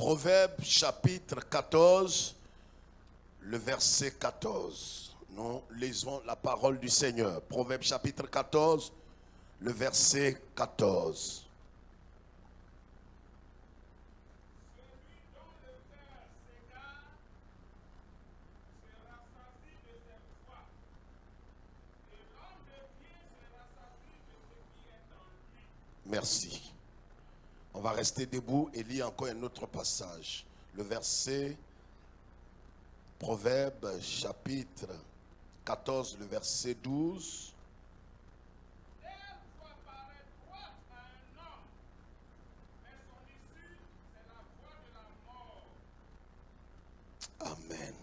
Proverbe chapitre 14, le verset 14. Nous lisons la parole du Seigneur. Proverbe chapitre 14, le verset 14. Merci. On va rester debout et lire encore un autre passage. Le verset, Proverbe chapitre 14, le verset 12. Amen.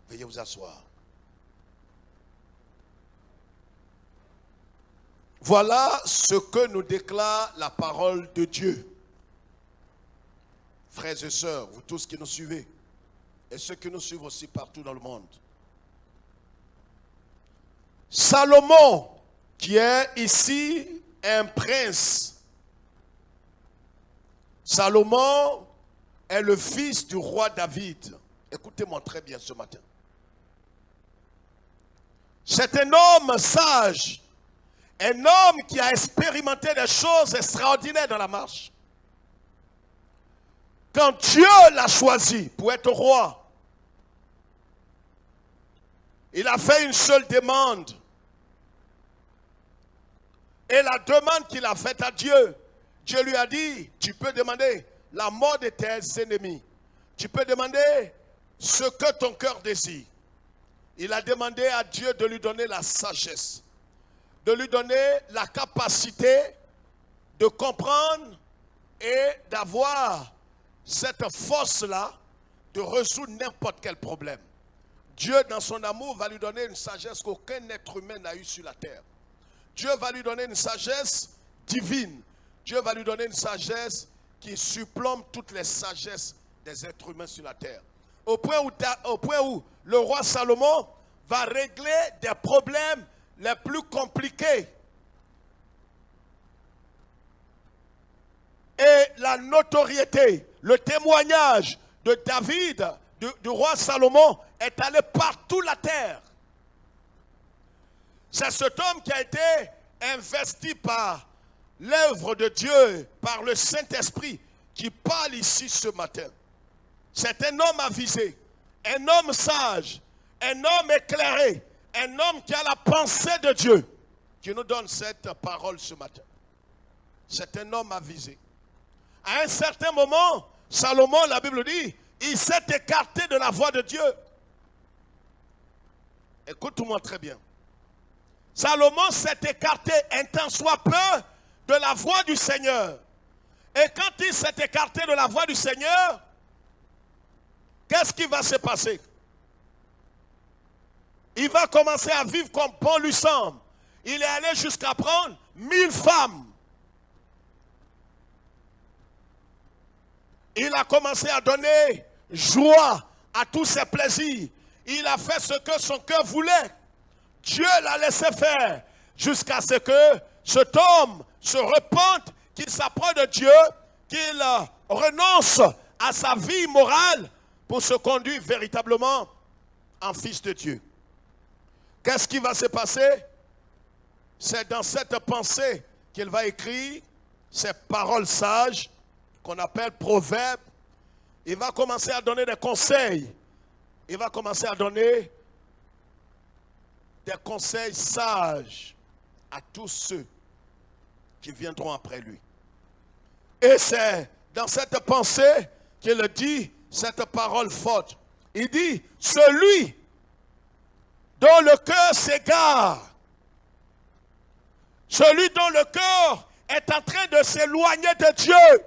Veuillez vous asseoir. Voilà ce que nous déclare la parole de Dieu. Frères et sœurs, vous tous qui nous suivez, et ceux qui nous suivent aussi partout dans le monde. Salomon, qui est ici un prince. Salomon est le fils du roi David. Écoutez-moi très bien ce matin. C'est un homme sage. Un homme qui a expérimenté des choses extraordinaires dans la marche. Quand Dieu l'a choisi pour être roi, il a fait une seule demande. Et la demande qu'il a faite à Dieu, Dieu lui a dit, tu peux demander la mort de tes ennemis. Tu peux demander ce que ton cœur désire. Il a demandé à Dieu de lui donner la sagesse, de lui donner la capacité de comprendre et d'avoir cette force-là de résoudre n'importe quel problème. Dieu, dans son amour, va lui donner une sagesse qu'aucun être humain n'a eue sur la terre. Dieu va lui donner une sagesse divine. Dieu va lui donner une sagesse qui surplombe toutes les sagesses des êtres humains sur la terre. Au point où le roi Salomon va régler des problèmes les plus compliqués. Et la notoriété, le témoignage de David, du roi Salomon, est allé partout la terre. C'est cet homme qui a été investi par l'œuvre de Dieu, par le Saint-Esprit, qui parle ici ce matin. C'est un homme avisé, un homme sage, un homme éclairé, un homme qui a la pensée de Dieu, qui nous donne cette parole ce matin. C'est un homme avisé. À un certain moment, Salomon, la Bible dit, il s'est écarté de la voix de Dieu. Écoute-moi très bien. Salomon s'est écarté un tant soit peu de la voix du Seigneur. Et quand il s'est écarté de la voix du Seigneur, qu'est-ce qui va se passer? Il va commencer à vivre comme bon lui semble. Il est allé jusqu'à prendre 1000 femmes. Il a commencé à donner joie à tous ses plaisirs. Il a fait ce que son cœur voulait. Dieu l'a laissé faire jusqu'à ce que cet homme se repente, qu'il s'approche de Dieu, qu'il renonce à sa vie morale pour se conduire véritablement en fils de Dieu. Qu'est-ce qui va se passer? C'est dans cette pensée qu'il va écrire ces paroles sages qu'on appelle proverbes. Il va commencer à donner des conseils. Il va commencer à donner des conseils sages à tous ceux qui viendront après lui. Et c'est dans cette pensée qu'il dit cette parole forte. Il dit, celui dont le cœur s'égare, celui dont le cœur est en train de s'éloigner de Dieu,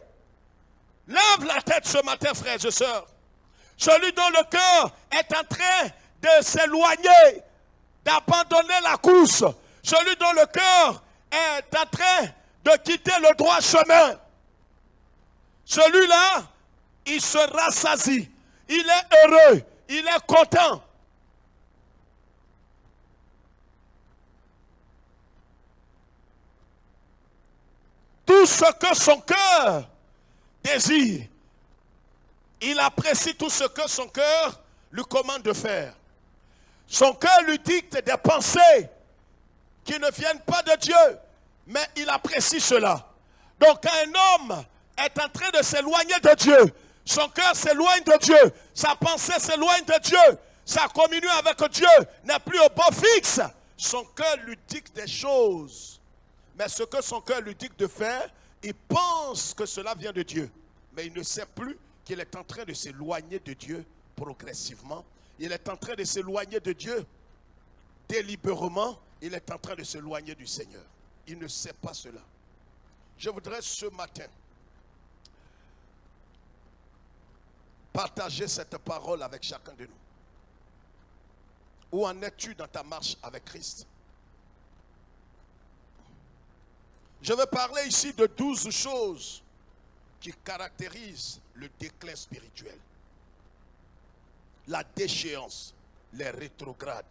lève la tête ce matin, frères et sœurs. Celui dont le cœur est en train de s'éloigner, d'abandonner la course, celui dont le cœur est en train de quitter le droit chemin, celui-là, il se rassasie, il est heureux, il est content. Tout ce que son cœur désire, Il apprécie tout ce que son cœur lui commande de faire. Son cœur lui dicte des pensées qui ne viennent pas de Dieu, mais il apprécie cela. Donc quand un homme est en train de s'éloigner de Dieu, son cœur s'éloigne de Dieu, sa pensée s'éloigne de Dieu, sa communion avec Dieu n'est plus au beau fixe. Son cœur lui dicte des choses. Mais ce que son cœur lui dicte de faire, il pense que cela vient de Dieu. Mais il ne sait plus qu'il est en train de s'éloigner de Dieu progressivement. Il est en train de s'éloigner de Dieu délibérément. Il est en train de s'éloigner du Seigneur. Il ne sait pas cela. Je voudrais ce matin partager cette parole avec chacun de nous. Où en es-tu dans ta marche avec Christ? Je vais parler ici de 12 choses qui caractérisent le déclin spirituel. La déchéance, les rétrogrades.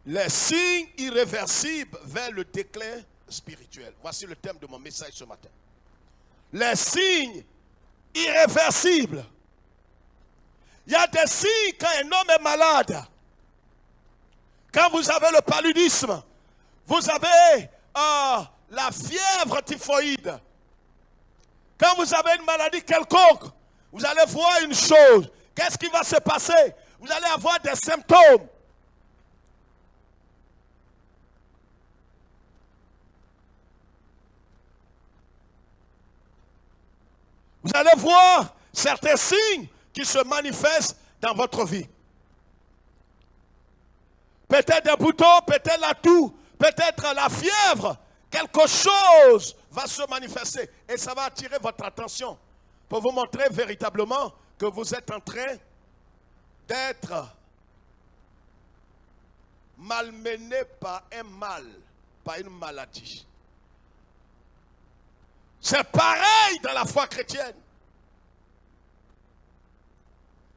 Les signes irréversibles vers le déclin spirituel. Voici le thème de mon message ce matin. Les signes irréversibles. Il y a des signes quand un homme est malade. Quand vous avez le paludisme, vous avez la fièvre typhoïde. Quand vous avez une maladie quelconque, vous allez voir une chose. Qu'est-ce qui va se passer? Vous allez avoir des symptômes. Vous allez voir certains signes qui se manifestent dans votre vie. Peut-être des boutons, peut-être la toux, peut-être la fièvre. Quelque chose va se manifester et ça va attirer votre attention pour vous montrer véritablement que vous êtes en train d'être malmené par un mal, par une maladie. C'est pareil dans la foi chrétienne.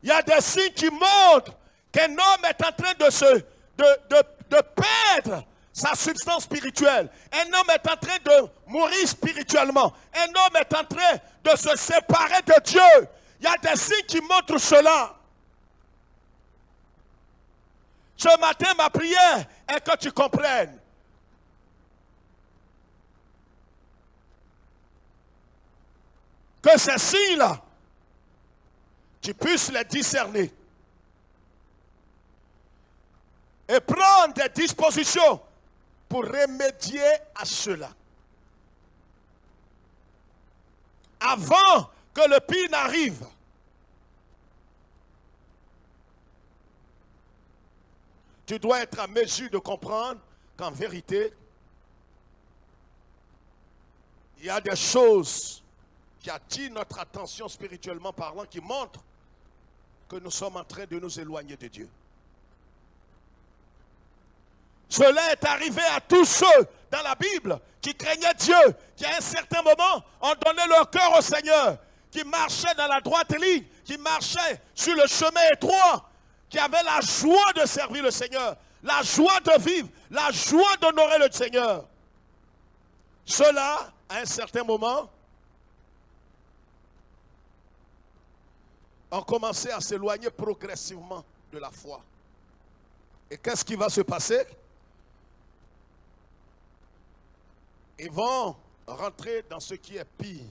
Il y a des signes qui montrent qu'un homme est en train de perdre sa substance spirituelle. Un homme est en train de mourir spirituellement. Un homme est en train de se séparer de Dieu. Il y a des signes qui montrent cela. Ce matin, ma prière est que tu comprennes. Que ces signes-là, tu puisses les discerner. Et prendre des dispositions pour remédier à cela. Avant que le pire n'arrive. Tu dois être en mesure de comprendre qu'en vérité, il y a des choses qui attirent notre attention spirituellement parlant, qui montrent que nous sommes en train de nous éloigner de Dieu. Cela est arrivé à tous ceux dans la Bible qui craignaient Dieu, qui à un certain moment ont donné leur cœur au Seigneur, qui marchaient dans la droite ligne, qui marchaient sur le chemin étroit, qui avaient la joie de servir le Seigneur, la joie de vivre, la joie d'honorer le Seigneur. Ceux-là, à un certain moment, ont commencé à s'éloigner progressivement de la foi. Et qu'est-ce qui va se passer? Ils vont rentrer dans ce qui est pire,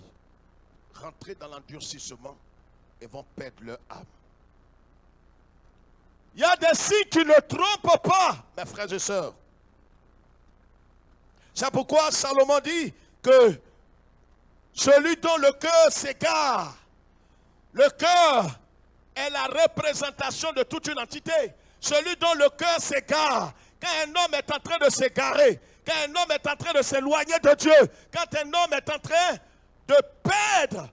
rentrer dans l'endurcissement et vont perdre leur âme. Il y a des signes qui ne trompent pas, mes frères et sœurs. C'est pourquoi Salomon dit que celui dont le cœur s'égare, le cœur est la représentation de toute une entité. Celui dont le cœur s'égare, quand un homme est en train de s'égarer, quand un homme est en train de s'éloigner de Dieu, quand un homme est en train de perdre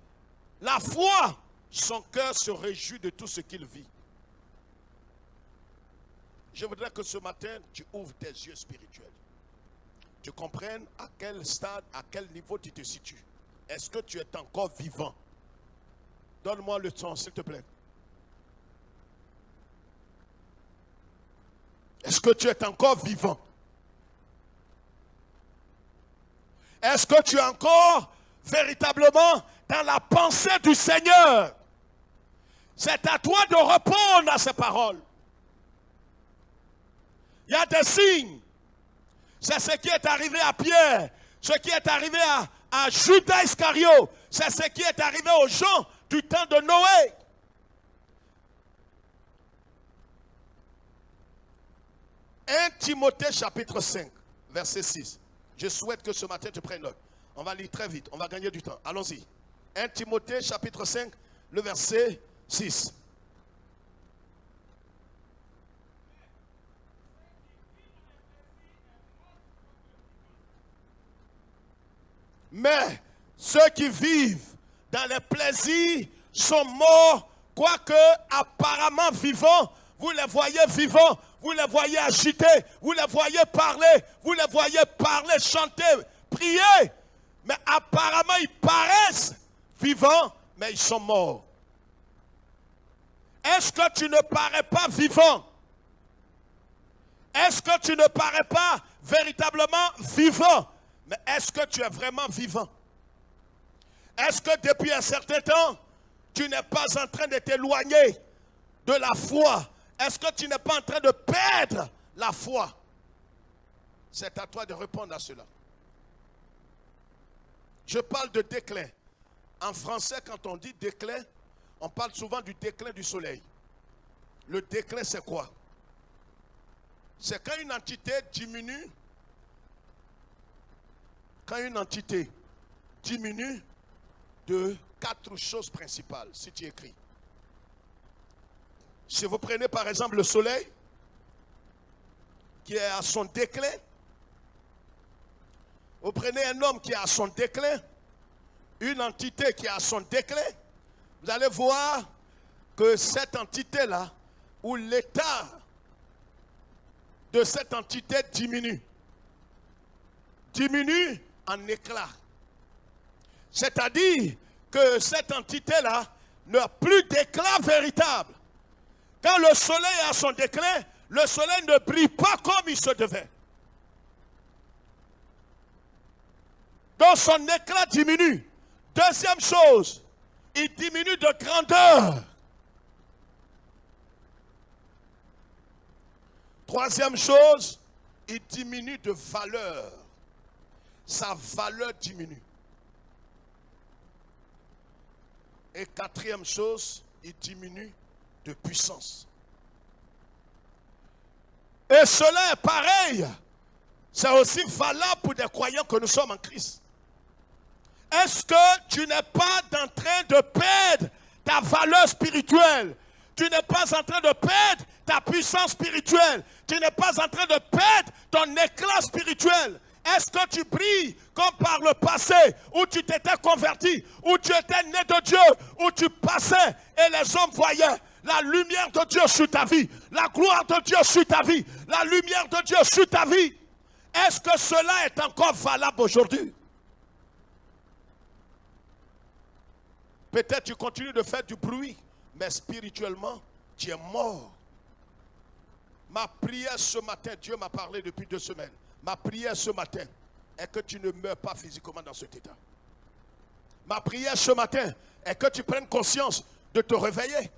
la foi, son cœur se réjouit de tout ce qu'il vit. Je voudrais que ce matin, tu ouvres tes yeux spirituels. Tu comprennes à quel stade, à quel niveau tu te situes. Est-ce que tu es encore vivant? Donne-moi le temps, s'il te plaît. Est-ce que tu es encore vivant? Est-ce que tu es encore véritablement dans la pensée du Seigneur? C'est à toi de répondre à ces paroles. Il y a des signes. C'est ce qui est arrivé à Pierre, ce qui est arrivé à Judas Iscariote, c'est ce qui est arrivé aux gens du temps de Noé. « 1 Timothée chapitre 5, verset 6. Je souhaite que ce matin tu prennes note. On va lire très vite, on va gagner du temps. Allons-y. 1 Timothée chapitre 5, le verset 6. Mais ceux qui vivent dans les plaisirs sont morts, quoique apparemment vivants. Vous les voyez vivants, vous les voyez agités, vous les voyez parler, vous les voyez parler, chanter, prier. Mais apparemment ils paraissent vivants, mais ils sont morts. Est-ce que tu ne parais pas vivant? Est-ce que tu ne parais pas véritablement vivant? Mais est-ce que tu es vraiment vivant? Est-ce que depuis un certain temps, tu n'es pas en train de t'éloigner de la foi? Est-ce que tu n'es pas en train de perdre la foi? C'est à toi de répondre à cela. Je parle de déclin. En français, quand on dit déclin, on parle souvent du déclin du soleil. Le déclin, c'est quoi? C'est quand une entité diminue. Quand une entité diminue de 4 choses principales, si tu écris. Si vous prenez par exemple le soleil, qui est à son déclin, vous prenez un homme qui est à son déclin, une entité qui est à son déclin, vous allez voir que cette entité-là, ou l'état de cette entité diminue en éclat. C'est-à-dire que cette entité-là n'a plus d'éclat véritable. Quand le soleil est à son déclin, le soleil ne brille pas comme il se devait. Donc son éclat diminue. Deuxième chose, il diminue de grandeur. Troisième chose, il diminue de valeur. Sa valeur diminue. Et quatrième chose, il diminue de puissance. Et cela est pareil. C'est aussi valable pour des croyants que nous sommes en Christ. Est-ce que tu n'es pas en train de perdre ta valeur spirituelle? Tu n'es pas en train de perdre ta puissance spirituelle. Tu n'es pas en train de perdre ton éclat spirituel. Est-ce que tu brilles comme par le passé, où tu t'étais converti, où tu étais né de Dieu, où tu passais et les hommes voyaient la lumière de Dieu sur ta vie, la gloire de Dieu sur ta vie, la lumière de Dieu sur ta vie? Est-ce que cela est encore valable aujourd'hui? Peut-être tu continues de faire du bruit, mais spirituellement, tu es mort. Ma prière ce matin, Dieu m'a parlé depuis 2 semaines. Ma prière ce matin est que tu ne meurs pas physiquement dans cet état. Ma prière ce matin est que tu prennes conscience de te réveiller.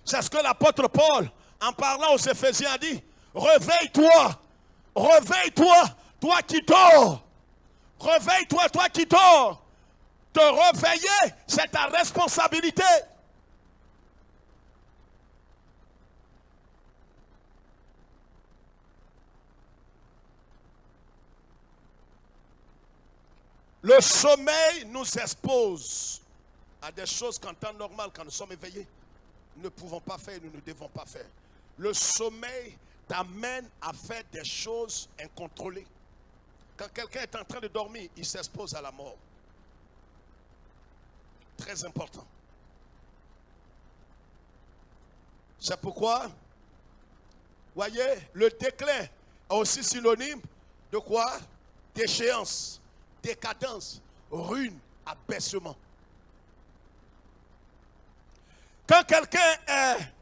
C'est ce que l'apôtre Paul, en parlant aux Éphésiens, a dit. Réveille-toi, réveille-toi, toi qui dors. Réveille-toi, toi qui dors. Te réveiller, c'est ta responsabilité. Le sommeil nous expose à des choses qu'en temps normal, quand nous sommes éveillés, nous ne pouvons pas faire, nous ne devons pas faire. Le sommeil t'amène à faire des choses incontrôlées. Quand quelqu'un est en train de dormir, il s'expose à la mort. Très important. C'est pourquoi, voyez, le déclin est aussi synonyme de quoi? Déchéance, décadence, ruine, abaissement. Quand quelqu'un est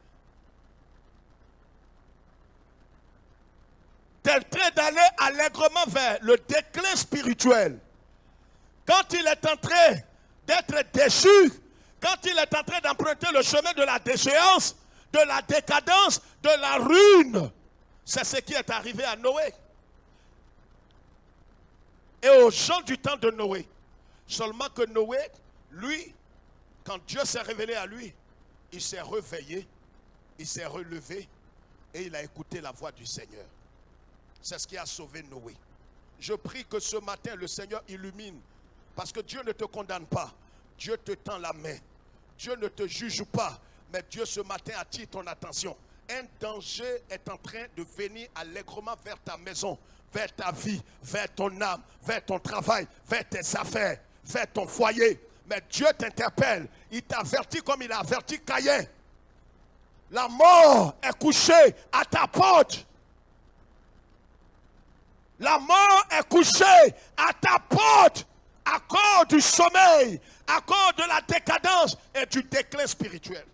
en train d'aller allègrement vers le déclin spirituel, quand il est en train d'être déchu, quand il est en train d'emprunter le chemin de la déchéance, de la décadence, de la ruine, c'est ce qui est arrivé à Noé. Et aux gens du temps de Noé. Seulement que Noé, lui, quand Dieu s'est révélé à lui, il s'est réveillé, il s'est relevé et il a écouté la voix du Seigneur. C'est ce qui a sauvé Noé. Je prie que ce matin, le Seigneur illumine. Parce que Dieu ne te condamne pas. Dieu te tend la main. Dieu ne te juge pas. Mais Dieu ce matin attire ton attention. Un danger est en train de venir allègrement vers ta maison, vers ta vie, vers ton âme, vers ton travail, vers tes affaires, vers ton foyer. Mais Dieu t'interpelle. Il t'avertit comme il a averti Caïn. La mort est couchée à ta porte. La mort est couchée à ta porte à cause du sommeil, à cause de la décadence et du déclin spirituel.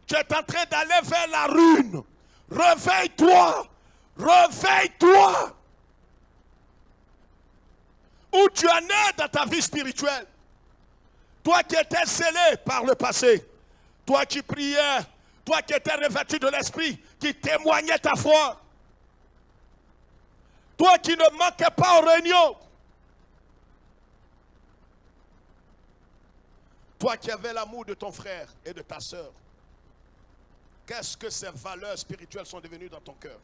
Tu es en train d'aller vers la ruine. Réveille-toi. Réveille-toi. Où tu en es dans ta vie spirituelle. Toi qui étais scellé par le passé. Toi qui priais. Toi qui étais revêtu de l'esprit. Qui témoignait ta foi. Toi qui ne manquais pas aux réunions. Toi qui avais l'amour de ton frère et de ta soeur. Qu'est-ce que ces valeurs spirituelles sont devenues dans ton cœur?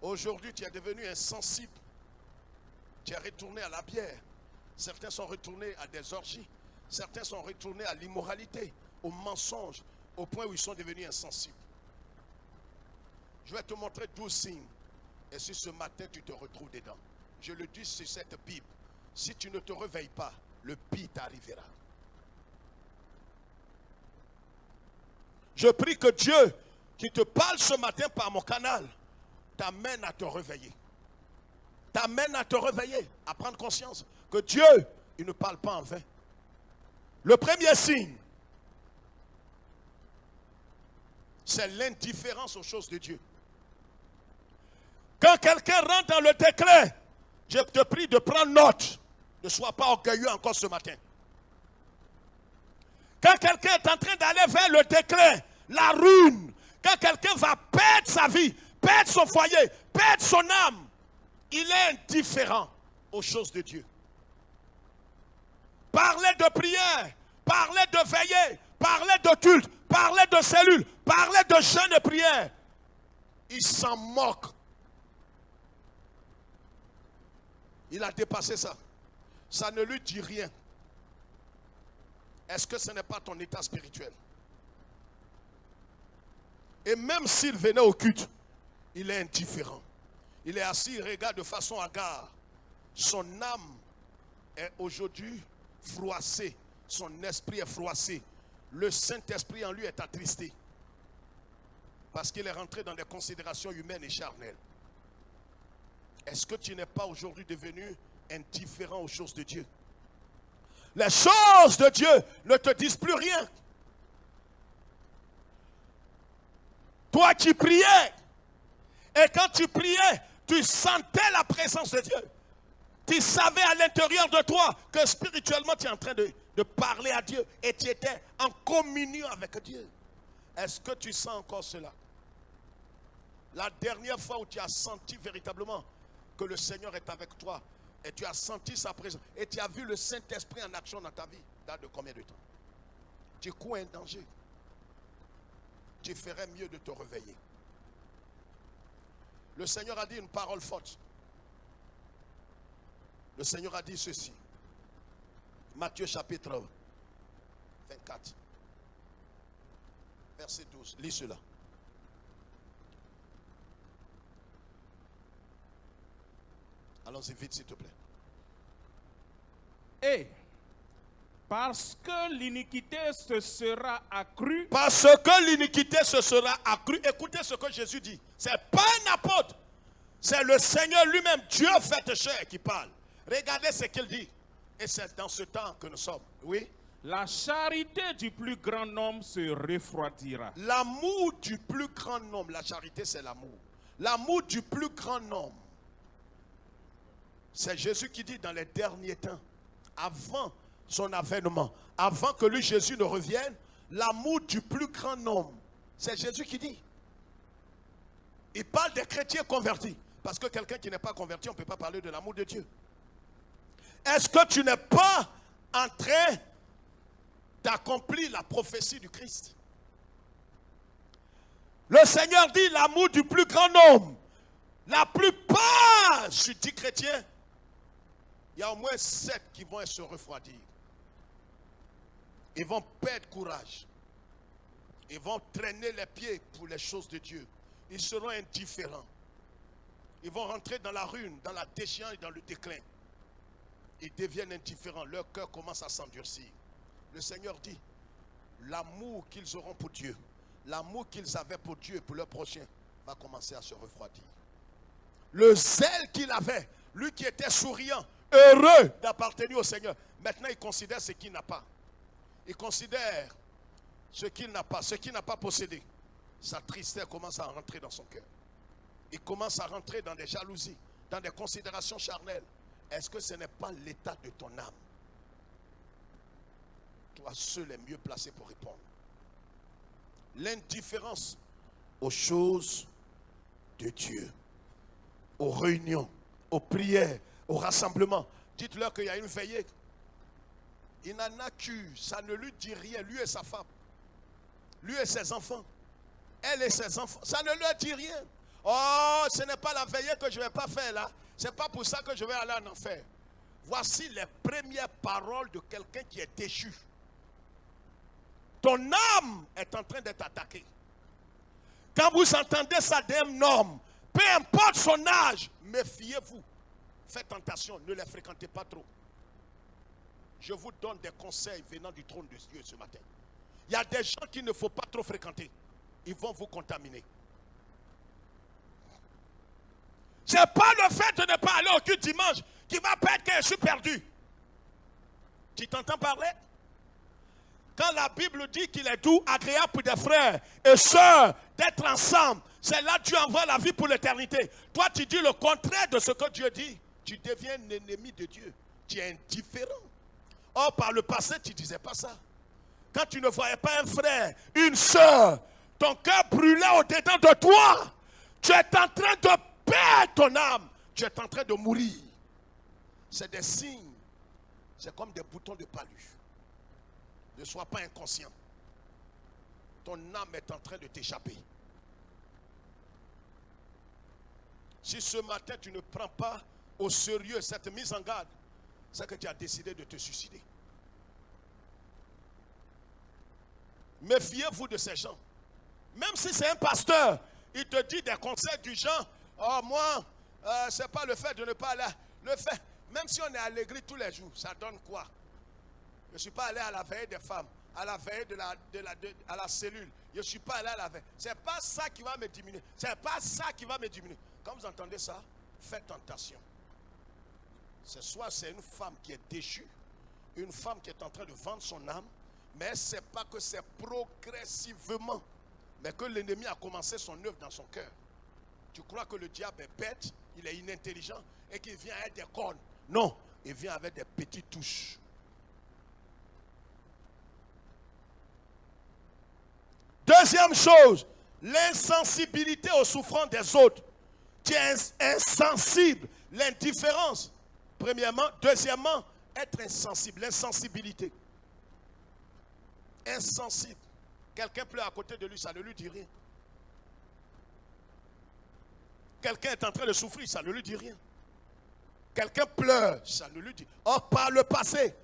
Aujourd'hui, tu es devenu insensible. Tu es retourné à la bière. Certains sont retournés à des orgies. Certains sont retournés à l'immoralité, au mensonge, au point où ils sont devenus insensibles. Je vais te montrer 12 signes. Et si ce matin, tu te retrouves dedans, je le dis sur cette Bible, si tu ne te réveilles pas, le pire t'arrivera. Je prie que Dieu, qui te parle ce matin par mon canal, t'amène à te réveiller. T'amène à te réveiller, à prendre conscience que Dieu, il ne parle pas en vain. Le premier signe, c'est l'indifférence aux choses de Dieu. Quand quelqu'un rentre dans le déclin, je te prie de prendre note. Ne sois pas orgueilleux encore ce matin. Quand quelqu'un est en train d'aller vers le déclin, la ruine, quand quelqu'un va perdre sa vie, perdre son foyer, perdre son âme, il est indifférent aux choses de Dieu. Parler de prière, parler de veillée, parler de culte, parler de cellules, parler de jeûne et prière, il s'en moque. Il a dépassé ça. Ça ne lui dit rien. Est-ce que ce n'est pas ton état spirituel? Et même s'il venait au culte, il est indifférent. Il est assis, il regarde de façon hagard. Son âme est aujourd'hui froissée. Son esprit est froissé. Le Saint-Esprit en lui est attristé. Parce qu'il est rentré dans des considérations humaines et charnelles. Est-ce que tu n'es pas aujourd'hui devenu indifférent aux choses de Dieu? Les choses de Dieu ne te disent plus rien. Toi qui priais, et quand tu priais, tu sentais la présence de Dieu. Tu savais à l'intérieur de toi que spirituellement tu es en train de parler à Dieu et tu étais en communion avec Dieu. Est-ce que tu sens encore cela? La dernière fois où tu as senti véritablement que le Seigneur est avec toi et tu as senti sa présence et tu as vu le Saint-Esprit en action dans ta vie, date de combien de temps? Tu cours un danger. Tu ferais mieux de te réveiller. Le Seigneur a dit une parole forte. Le Seigneur a dit ceci. Matthieu chapitre 24. Verset 12. Lis cela. Allons-y vite, s'il te plaît. Et parce que l'iniquité se sera accrue. Parce que l'iniquité se sera accrue. Écoutez ce que Jésus dit. Ce n'est pas un apôtre. C'est le Seigneur lui-même, Dieu fait chair, qui parle. Regardez ce qu'il dit. Et c'est dans ce temps que nous sommes. Oui. La charité du plus grand nombre se refroidira. L'amour du plus grand nombre. La charité, c'est l'amour. L'amour du plus grand nombre. C'est Jésus qui dit dans les derniers temps, avant son avènement. Avant que lui, Jésus, ne revienne, l'amour du plus grand nombre. C'est Jésus qui dit. Il parle des chrétiens convertis. Parce que quelqu'un qui n'est pas converti, on ne peut pas parler de l'amour de Dieu. Est-ce que tu n'es pas en train d'accomplir la prophétie du Christ? Le Seigneur dit l'amour du plus grand nombre. La plupart, je dis chrétiens, il y a au moins 7 qui vont se refroidir. Ils vont perdre courage. Ils vont traîner les pieds pour les choses de Dieu. Ils seront indifférents. Ils vont rentrer dans la ruine, dans la déchéance et dans le déclin. Ils deviennent indifférents. Leur cœur commence à s'endurcir. Le Seigneur dit, l'amour qu'ils auront pour Dieu, l'amour qu'ils avaient pour Dieu et pour leur prochain, va commencer à se refroidir. Le zèle qu'il avait, lui qui était souriant, heureux d'appartenir au Seigneur, maintenant il considère ce qu'il n'a pas. Il considère ce qu'il n'a pas possédé. Sa tristesse commence à rentrer dans son cœur. Il commence à rentrer dans des jalousies, dans des considérations charnelles. Est-ce que ce n'est pas l'état de ton âme? Toi seul est mieux placé pour répondre. L'indifférence aux choses de Dieu, aux réunions, aux prières, aux rassemblements. Dites-leur qu'il y a une veillée. Il n'en a qu'une, ça ne lui dit rien, lui et sa femme, lui et ses enfants, elle et ses enfants, ça ne leur dit rien. Oh, ce n'est pas la veillée que je ne vais pas faire là, c'est pas pour ça que je vais aller en enfer. Voici les premières paroles de quelqu'un qui est déchu. Ton âme est en train d'être attaquée. Quand vous entendez ça d'un homme, peu importe son âge, méfiez-vous. Faites tentation, ne les fréquentez pas trop. Je vous donne des conseils venant du trône de Dieu ce matin. Il y a des gens qu'il ne faut pas trop fréquenter. Ils vont vous contaminer. Ce n'est pas le fait de ne pas aller au culte dimanche qui va faire que je suis perdu. Tu t'entends parler? Quand la Bible dit qu'il est doux, agréable pour des frères et sœurs d'être ensemble, c'est là que Dieu envoie la vie pour l'éternité. Toi, tu dis le contraire de ce que Dieu dit. Tu deviens un ennemi de Dieu. Tu es indifférent. Or, par le passé, tu ne disais pas ça. Quand tu ne voyais pas un frère, une sœur, ton cœur brûlait au-dedans de toi. Tu es en train de perdre ton âme. Tu es en train de mourir. C'est des signes. C'est comme des boutons de palu. Ne sois pas inconscient. Ton âme est en train de t'échapper. Si ce matin tu ne prends pas au sérieux cette mise en garde, c'est que tu as décidé de te suicider. Méfiez-vous de ces gens. Même si c'est un pasteur, il te dit des conseils du genre, oh moi, c'est pas le fait de ne pas aller. Le fait, même si on est à l'église tous les jours, ça donne quoi? Je ne suis pas allé à la veille des femmes, à la veille à la cellule. Je ne suis pas allé à la veille. Ce n'est pas ça qui va me diminuer. Ce n'est pas ça qui va me diminuer. Quand vous entendez ça, faites attention. C'est soit c'est une femme qui est déchue, une femme qui est en train de vendre son âme, mais ce n'est pas que c'est progressivement, mais que l'ennemi a commencé son œuvre dans son cœur. Tu crois que le diable est bête, il est inintelligent et qu'il vient avec des cornes. Non, il vient avec des petites touches. Deuxième chose, l'insensibilité aux souffrances des autres. Tu es insensible, l'indifférence. Premièrement. Deuxièmement, être insensible, l'insensibilité. Insensible. Quelqu'un pleure à côté de lui, ça ne lui dit rien. Quelqu'un est en train de souffrir, ça ne lui dit rien. Quelqu'un pleure, ça ne lui dit. Or, par le passé,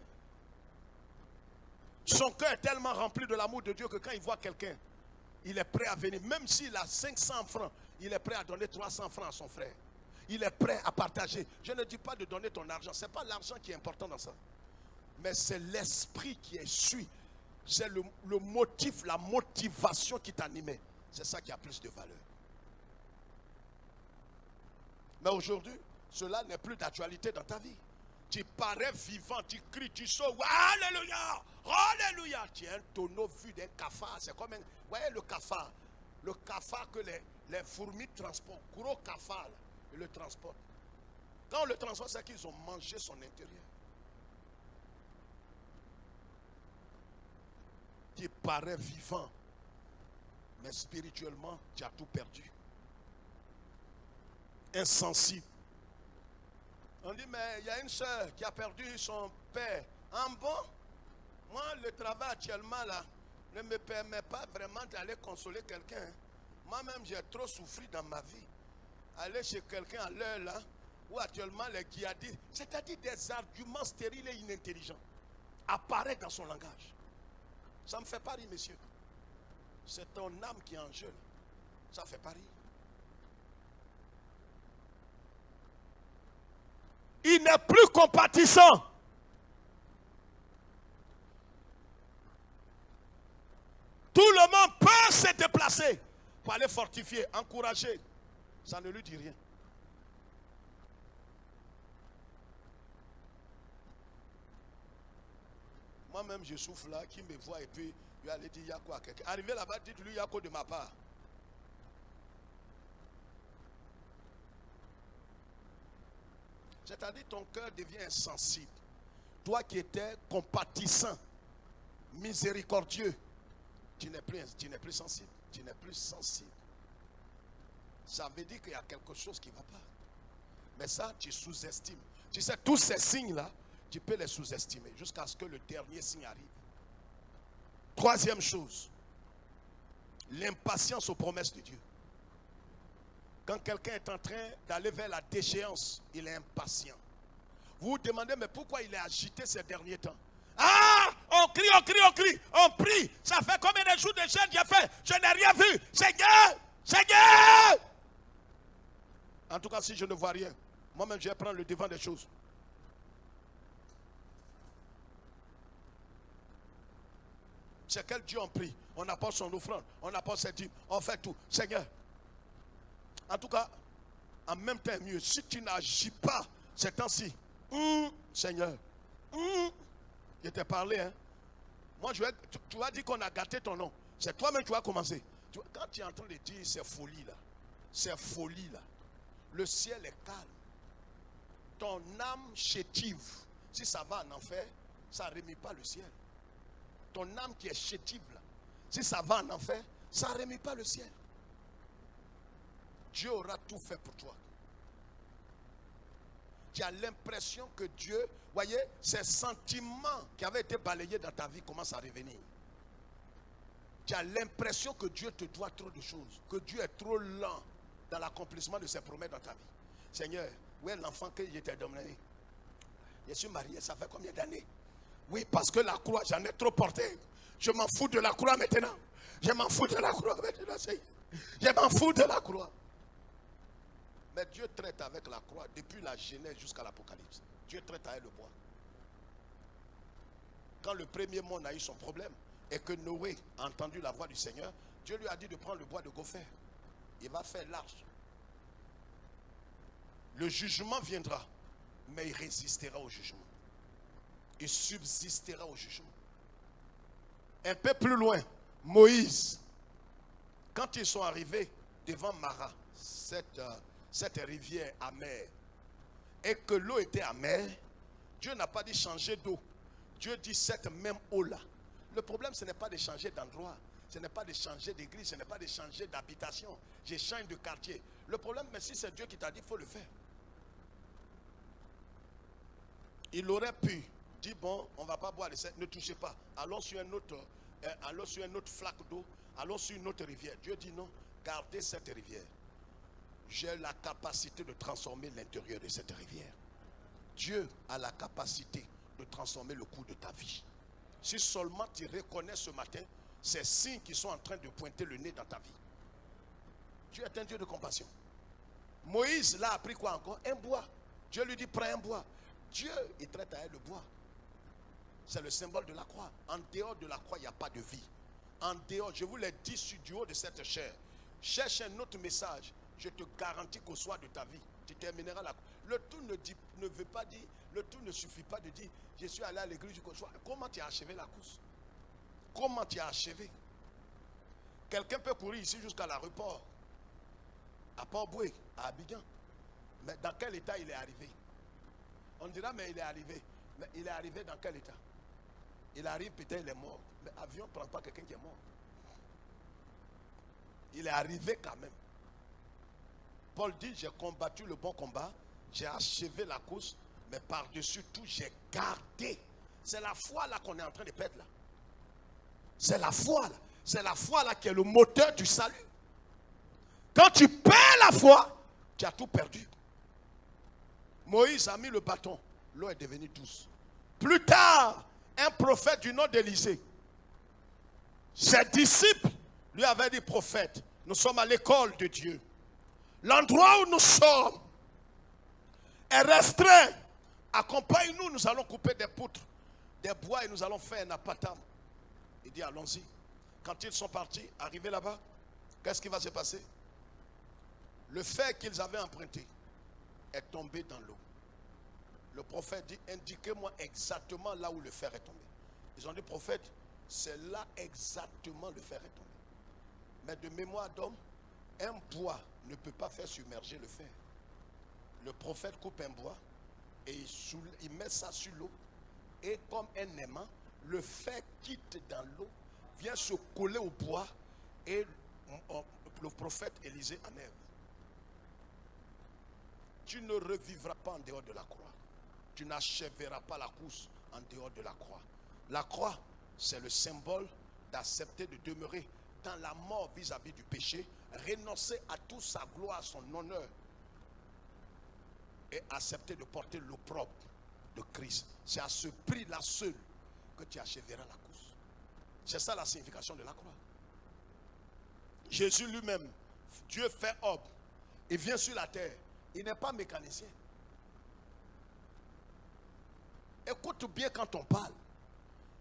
son cœur est tellement rempli de l'amour de Dieu que quand il voit quelqu'un, il est prêt à venir. Même s'il a 500 francs, il est prêt à donner 300 francs à son frère. Il est prêt à partager. Je ne dis pas de donner ton argent. Ce n'est pas l'argent qui est important dans ça. Mais c'est l'esprit qui est suit. C'est le motif, la motivation qui t'animait. C'est ça qui a plus de valeur. Mais aujourd'hui, cela n'est plus d'actualité dans ta vie. Tu parais vivant, tu cries, tu sautes. Alléluia! Alléluia! Tu es un tonneau vu d'un cafard. C'est comme un... Vous voyez le cafard? Le cafard que les fourmis transportent. Gros cafard, ils le transportent. Quand on le transporte, c'est qu'ils ont mangé son intérieur. parais vivant, mais spirituellement, tu as tout perdu. Insensible. On dit, mais il y a une soeur qui a perdu son père. En bon, moi, le travail actuellement là ne me permet pas vraiment d'aller consoler quelqu'un. Moi-même, j'ai trop souffert dans ma vie. Aller chez quelqu'un à l'heure là, où actuellement les djihadistes, c'est-à-dire des arguments stériles et inintelligents, apparaissent dans son langage. Ça me fait pas rire, messieurs. C'est ton âme qui est en jeu. Ça fait pas rire. Il n'est plus compatissant. Tout le monde peut se déplacer pour aller fortifier, encourager. Ça ne lui dit rien. Moi-même, je souffle là, qui me voit et puis lui allait dire Yako à quelqu'un. Arrivé là-bas, dites-lui Yako de ma part. C'est-à-dire ton cœur devient insensible. Toi qui étais compatissant, miséricordieux, tu n'es plus sensible. Tu n'es plus sensible. Ça veut dire qu'il y a quelque chose qui ne va pas. Mais ça, tu sous-estimes. Tu sais, tous ces signes-là, tu peux les sous-estimer jusqu'à ce que le dernier signe arrive. Troisième chose, l'impatience aux promesses de Dieu. Quand quelqu'un est en train d'aller vers la déchéance, il est impatient. Vous vous demandez, mais pourquoi il est agité ces derniers temps? Ah, on crie, on crie, on crie, on prie. Ça fait combien de jours de jeûne j'ai fait? Je n'ai rien vu. Seigneur, Seigneur. En tout cas, si je ne vois rien, moi-même, je vais prendre le devant des choses. C'est quel Dieu on prie? On apporte son offrande, on apporte ses dîmes, on fait tout. Seigneur. En tout cas, en même temps, mieux, si tu n'agis pas ces temps-ci, Seigneur, je t'ai parlé, hein. Moi, tu vas dire qu'on a gâté ton nom. C'est toi-même qui vas commencer. Quand tu es en train de dire ces folies-là, ces folies-là, le ciel est calme. Ton âme chétive, si ça va en enfer, ça ne remet pas le ciel. Ton âme qui est chétive, là, si ça va en enfer, ça ne remet pas le ciel. Dieu aura tout fait pour toi. Tu as l'impression que Dieu, voyez, ces sentiments qui avaient été balayés dans ta vie commencent à revenir. Tu as l'impression que Dieu te doit trop de choses, que Dieu est trop lent dans l'accomplissement de ses promesses dans ta vie. Seigneur, où est l'enfant que je t'ai donné? Je suis marié, ça fait combien d'années? Oui, parce que la croix, j'en ai trop porté. Je m'en fous de la croix maintenant. Je m'en fous de la croix maintenant, Seigneur. Je m'en fous de la croix. Mais Dieu traite avec la croix depuis la Genèse jusqu'à l'Apocalypse. Dieu traite avec le bois. Quand le premier monde a eu son problème et que Noé a entendu la voix du Seigneur, Dieu lui a dit de prendre le bois de gopher. Il va faire l'arche. Le jugement viendra, mais il résistera au jugement. Il subsistera au jugement. Un peu plus loin, Moïse, quand ils sont arrivés devant Mara, cette rivière amère, et que l'eau était amère, Dieu n'a pas dit changer d'eau. Dieu dit cette même eau-là. Le problème, ce n'est pas de changer d'endroit, ce n'est pas de changer d'église, ce n'est pas de changer d'habitation. Je change de quartier. Le problème, mais si c'est Dieu qui t'a dit, il faut le faire. Il aurait pu dire, bon, on ne va pas boire de cette, ne touchez pas. Allons sur une autre flaque d'eau, allons sur une autre rivière. Dieu dit non, gardez cette rivière. J'ai la capacité de transformer l'intérieur de cette rivière. Dieu a la capacité de transformer le cours de ta vie. Si seulement tu reconnais ce matin ces signes qui sont en train de pointer le nez dans ta vie. Dieu est un Dieu de compassion. Moïse l'a appris quoi encore? Un bois. Dieu lui dit prends un bois. Dieu, il traite avec le bois. C'est le symbole de la croix. En dehors de la croix, il n'y a pas de vie. En dehors, je vous l'ai dit du haut de cette chair. Cherche un autre message. Je te garantis qu'au soir de ta vie, tu termineras la croix. Le tout ne veut pas dire, le tout ne suffit pas de dire, je suis allé à l'église jusqu'au soir. Comment tu as achevé la course? Comment tu as achevé? Quelqu'un peut courir ici jusqu'à l'aéroport, à Port-Boué, à Abidjan. Mais dans quel état il est arrivé? On dira, mais il est arrivé. Mais il est arrivé dans quel état? Il arrive, peut-être il est mort. Mais l'avion ne prend pas quelqu'un qui est mort. Il est arrivé quand même. Paul dit, j'ai combattu le bon combat, j'ai achevé la course, mais par-dessus tout, j'ai gardé. C'est la foi là qu'on est en train de perdre là. C'est la foi là. C'est la foi là qui est le moteur du salut. Quand tu perds la foi, tu as tout perdu. Moïse a mis le bâton, l'eau est devenue douce. Plus tard, un prophète du nom d'Élisée, ses disciples lui avaient dit, prophète, nous sommes à l'école de Dieu. L'endroit où nous sommes est restreint. Accompagne-nous, nous allons couper des poutres, des bois et nous allons faire un apatam. Il dit, allons-y. Quand ils sont partis, arrivés là-bas, qu'est-ce qui va se passer? Le fer qu'ils avaient emprunté est tombé dans l'eau. Le prophète dit, indiquez-moi exactement là où le fer est tombé. Ils ont dit, prophète, c'est là exactement le fer est tombé. Mais de mémoire d'homme, un bois ne peut pas faire submerger le fer. Le prophète coupe un bois et il met ça sur l'eau. Et comme un aimant, le fer quitte dans l'eau, vient se coller au bois et le prophète Élisée enlève. Tu ne revivras pas en dehors de la croix. Tu n'achèveras pas la course en dehors de la croix. La croix, c'est le symbole d'accepter de demeurer dans la mort vis-à-vis du péché, renoncer à toute sa gloire, son honneur et accepter de porter l'opprobre de Christ. C'est à ce prix-là seul que tu achèveras la course. C'est ça la signification de la croix. Jésus lui-même, Dieu fait homme, il vient sur la terre. Il n'est pas mécanicien. Écoute bien quand on parle.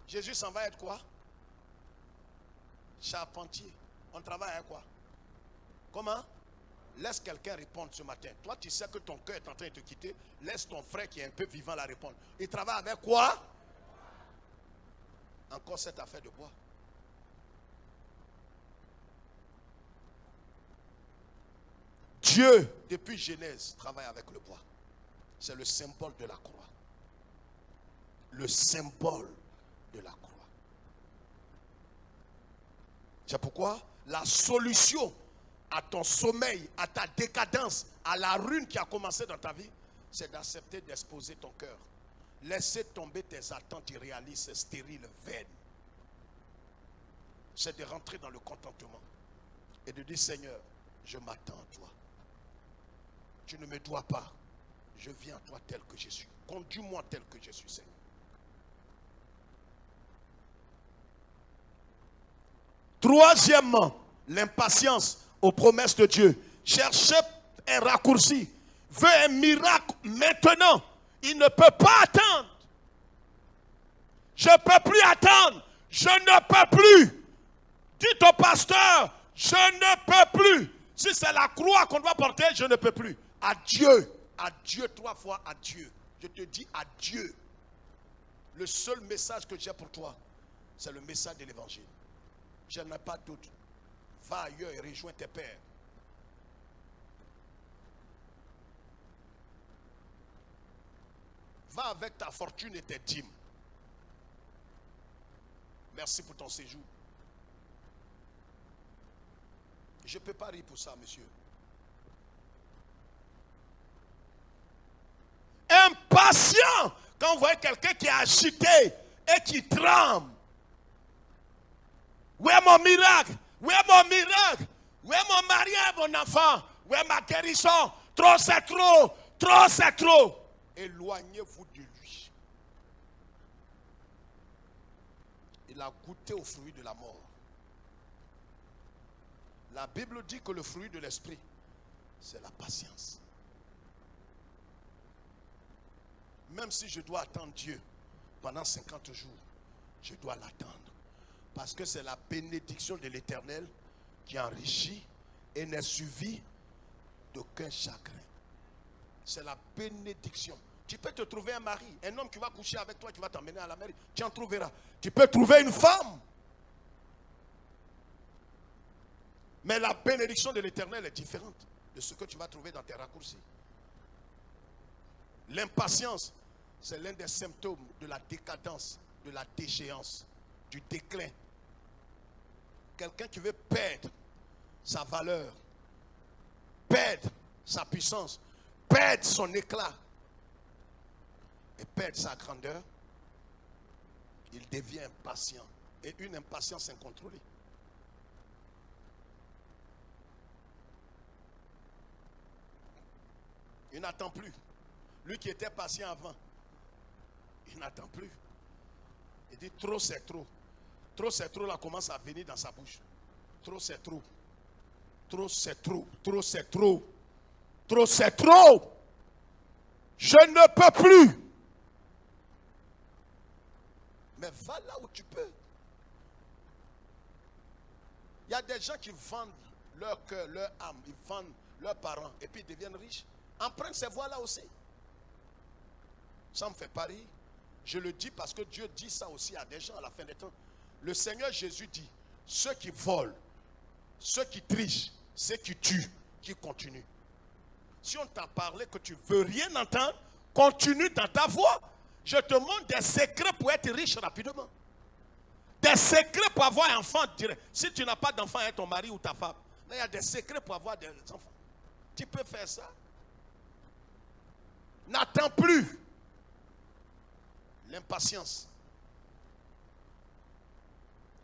Jésus s'en va être quoi? Charpentier. On travaille avec quoi? Comment? Laisse quelqu'un répondre ce matin. Toi, tu sais que ton cœur est en train de te quitter. Laisse ton frère qui est un peu vivant la répondre. Il travaille avec quoi? Encore cette affaire de bois. Dieu, depuis Genèse, travaille avec le bois. C'est le symbole de la croix. Le symbole de la croix. C'est pourquoi la solution à ton sommeil, à ta décadence, à la ruine qui a commencé dans ta vie, c'est d'accepter d'exposer ton cœur. Laisser tomber tes attentes irréalistes, stériles, vaines. C'est de rentrer dans le contentement et de dire, Seigneur, je m'attends à toi. Tu ne me dois pas. Je viens à toi tel que je suis. Conduis-moi tel que je suis, Seigneur. Troisièmement, l'impatience aux promesses de Dieu. Chercher un raccourci. Veut un miracle maintenant. Il ne peut pas attendre. Je ne peux plus attendre. Je ne peux plus. Dites au pasteur, je ne peux plus. Si c'est la croix qu'on doit porter, je ne peux plus. Adieu. Adieu 3 fois, adieu. Je te dis adieu. Le seul message que j'ai pour toi, c'est le message de l'évangile. Je n'ai pas d'autre. Va ailleurs et rejoins tes pères. Va avec ta fortune et tes dîmes. Merci pour ton séjour. Je ne peux pas rire pour ça, monsieur. Impatient quand vous voyez quelqu'un qui est agité et qui tremble. Où est mon miracle? Où est mon miracle? Où est mon mariage, mon enfant? Où est ma guérison? Trop, c'est trop. Trop, c'est trop. Éloignez-vous de lui. Il a goûté au fruit de la mort. La Bible dit que le fruit de l'esprit, c'est la patience. Même si je dois attendre Dieu pendant 50 jours, je dois l'attendre. Parce que c'est la bénédiction de l'Éternel qui enrichit et n'est suivie d'aucun chagrin. C'est la bénédiction. Tu peux te trouver un mari, un homme qui va coucher avec toi, qui va t'emmener à la mairie. Tu en trouveras. Tu peux trouver une femme. Mais la bénédiction de l'Éternel est différente de ce que tu vas trouver dans tes raccourcis. L'impatience, c'est l'un des symptômes de la décadence de la déchéance, du déclin. Quelqu'un qui veut perdre sa valeur, perdre sa puissance, perdre son éclat et perdre sa grandeur, il devient impatient. Et une impatience incontrôlée. Il n'attend plus. Lui qui était patient avant, il n'attend plus. Il dit trop c'est trop. Trop c'est trop là commence à venir dans sa bouche. Trop c'est trop. Trop c'est trop. Trop c'est trop. Trop c'est trop. Je ne peux plus. Mais va là où tu peux. Il y a des gens qui vendent leur cœur, leur âme, ils vendent leurs parents et puis ils deviennent riches. Empruntent ces voies-là aussi. Ça me fait pari. Je le dis parce que Dieu dit ça aussi à des gens à la fin des temps. Le Seigneur Jésus dit, ceux qui volent, ceux qui trichent, ceux qui tuent, qui continuent. Si on t'a parlé que tu ne veux rien entendre, continue dans ta voie. Je te montre des secrets pour être riche rapidement. Des secrets pour avoir un enfant. Si tu n'as pas d'enfant, hein, ton mari ou ta femme. Mais il y a des secrets pour avoir des enfants. Tu peux faire ça. N'attends plus. L'impatience.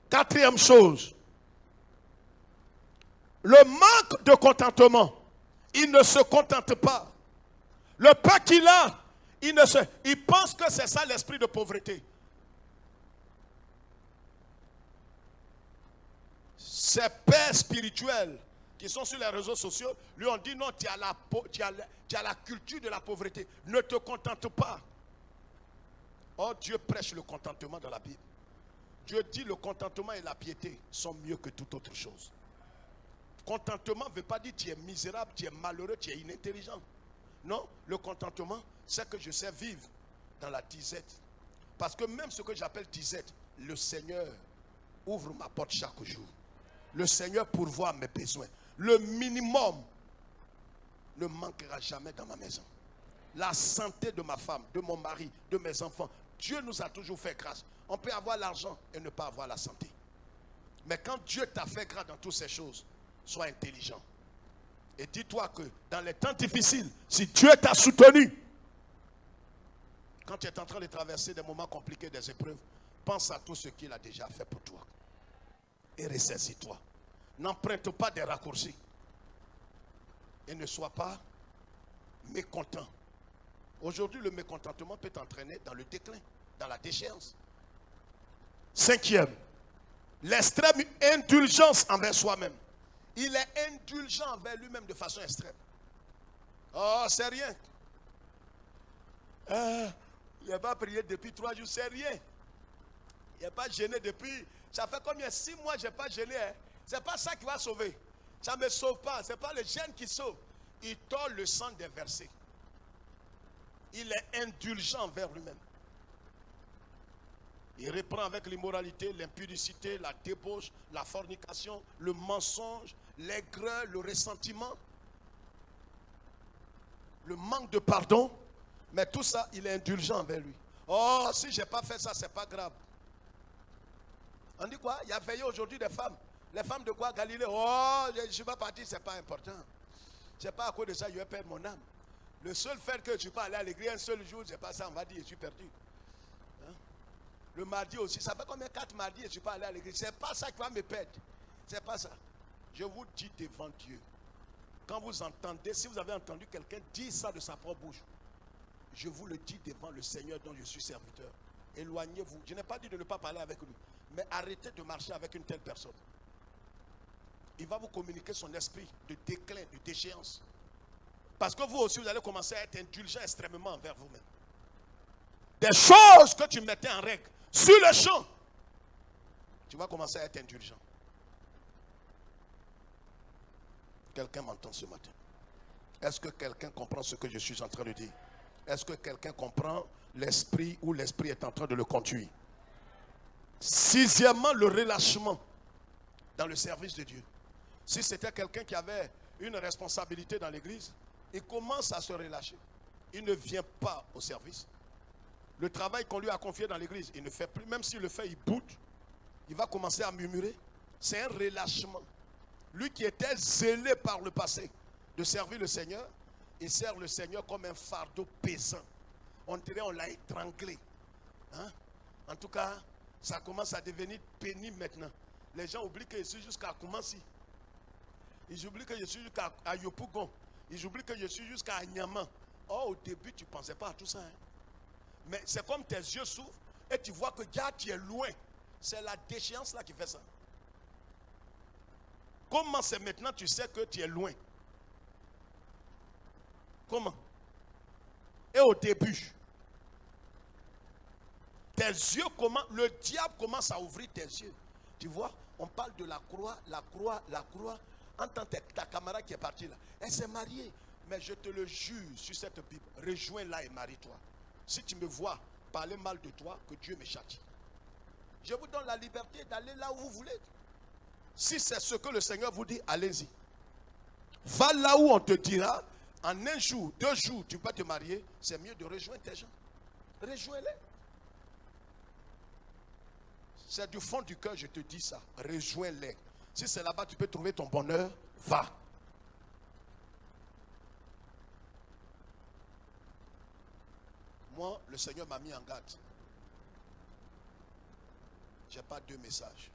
Quatrième chose. Le manque de contentement. Il ne se contente pas. Le peu qu'il a, il pense que c'est ça l'esprit de pauvreté. Ces pères spirituels qui sont sur les réseaux sociaux lui ont dit non, tu as la culture de la pauvreté. Ne te contente pas. Or, Dieu prêche le contentement dans la Bible. Dieu dit le contentement et la piété sont mieux que toute autre chose. Contentement ne veut pas dire tu es misérable, tu es malheureux, tu es inintelligent. Non, le contentement, c'est que je sais vivre dans la disette. Parce que même ce que j'appelle disette, le Seigneur ouvre ma porte chaque jour. Le Seigneur pourvoit mes besoins. Le minimum ne manquera jamais dans ma maison. La santé de ma femme, de mon mari, de mes enfants. Dieu nous a toujours fait grâce. On peut avoir l'argent et ne pas avoir la santé. Mais quand Dieu t'a fait grâce dans toutes ces choses, sois intelligent. Et dis-toi que dans les temps difficiles, si Dieu t'a soutenu, quand tu es en train de traverser des moments compliqués, des épreuves, pense à tout ce qu'il a déjà fait pour toi. Et ressaisis-toi. N'emprunte pas des raccourcis. Et ne sois pas mécontent. Aujourd'hui, le mécontentement peut t'entraîner dans le déclin, dans la déchéance. Cinquième, l'extrême indulgence envers soi-même. Il est indulgent envers lui-même de façon extrême. Oh, c'est rien. Il n'a pas prié depuis 3 jours, c'est rien. Il n'a pas jeûné depuis. Ça fait combien? 6 mois, je n'ai pas jeûné. Hein? Ce n'est pas ça qui va sauver. Ça ne me sauve pas. Ce n'est pas le jeûne qui sauve. Il tord le sang des versets. Il est indulgent envers lui-même. Il reprend avec l'immoralité, l'impudicité, la débauche, la fornication, le mensonge, l'aigreur, le ressentiment, le manque de pardon. Mais tout ça, il est indulgent envers lui. Oh, si je n'ai pas fait ça, ce n'est pas grave. On dit quoi? Il y a veillé aujourd'hui des femmes. Les femmes de quoi? Galilée. Oh, je ne suis pas parti, ce n'est pas important. Ce n'est pas à cause de ça que je vais perdre mon âme. Le seul fait que je ne suis pas allé à l'église un seul jour, c'est pas ça, on va dire, je suis perdu. Hein? Le mardi aussi, ça fait combien? 4 mardis et je ne suis pas allé à l'église. Ce n'est pas ça qui va me perdre. Ce n'est pas ça. Je vous dis devant Dieu. Quand vous entendez, si vous avez entendu quelqu'un dire ça de sa propre bouche, je vous le dis devant le Seigneur dont je suis serviteur. Éloignez-vous. Je n'ai pas dit de ne pas parler avec lui, mais arrêtez de marcher avec une telle personne. Il va vous communiquer son esprit de déclin, de déchéance. Parce que vous aussi, vous allez commencer à être indulgent extrêmement envers vous-même. Des choses que tu mettais en règle sur le champ, tu vas commencer à être indulgent. Quelqu'un m'entend ce matin? Est-ce que quelqu'un comprend ce que je suis en train de dire? Est-ce que quelqu'un comprend l'esprit ou l'esprit est en train de le conduire? Sixièmement, le relâchement dans le service de Dieu. Si c'était quelqu'un qui avait une responsabilité dans l'église, il commence à se relâcher. Il ne vient pas au service. Le travail qu'on lui a confié dans l'église, il ne fait plus. Même s'il le fait, il boude. Il va commencer à murmurer. C'est un relâchement. Lui qui était zélé par le passé de servir le Seigneur, il sert le Seigneur comme un fardeau pesant. On dirait on l'a étranglé. Hein? En tout cas, ça commence à devenir pénible maintenant. Les gens oublient que je suis jusqu'à Koumassi. Ils oublient que je suis jusqu'à Yopougon. Ils oublient que je suis jusqu'à Nyama. Oh, au début, tu ne pensais pas à tout ça. Hein? Mais c'est comme tes yeux s'ouvrent et tu vois que déjà tu es loin. C'est la déchéance là qui fait ça. Comment c'est maintenant tu sais que tu es loin? Comment? Et au début, tes yeux commencent, le diable commence à ouvrir tes yeux. Tu vois, on parle de la croix, la croix, la croix. Entends ta camarade qui est partie là. Elle s'est mariée. Mais je te le jure sur cette Bible, rejoins-la et marie-toi. Si tu me vois parler mal de toi, que Dieu me châtie. Je vous donne la liberté d'aller là où vous voulez. Si c'est ce que le Seigneur vous dit, allez-y. Va là où on te dira, en un jour, 2 jours, tu peux te marier. C'est mieux de rejoindre tes gens. Rejoins-les. C'est du fond du cœur, je te dis ça. Rejoins-les. Si c'est là-bas, tu peux trouver ton bonheur, va. Moi, le Seigneur m'a mis en garde. Je n'ai pas 2 messages.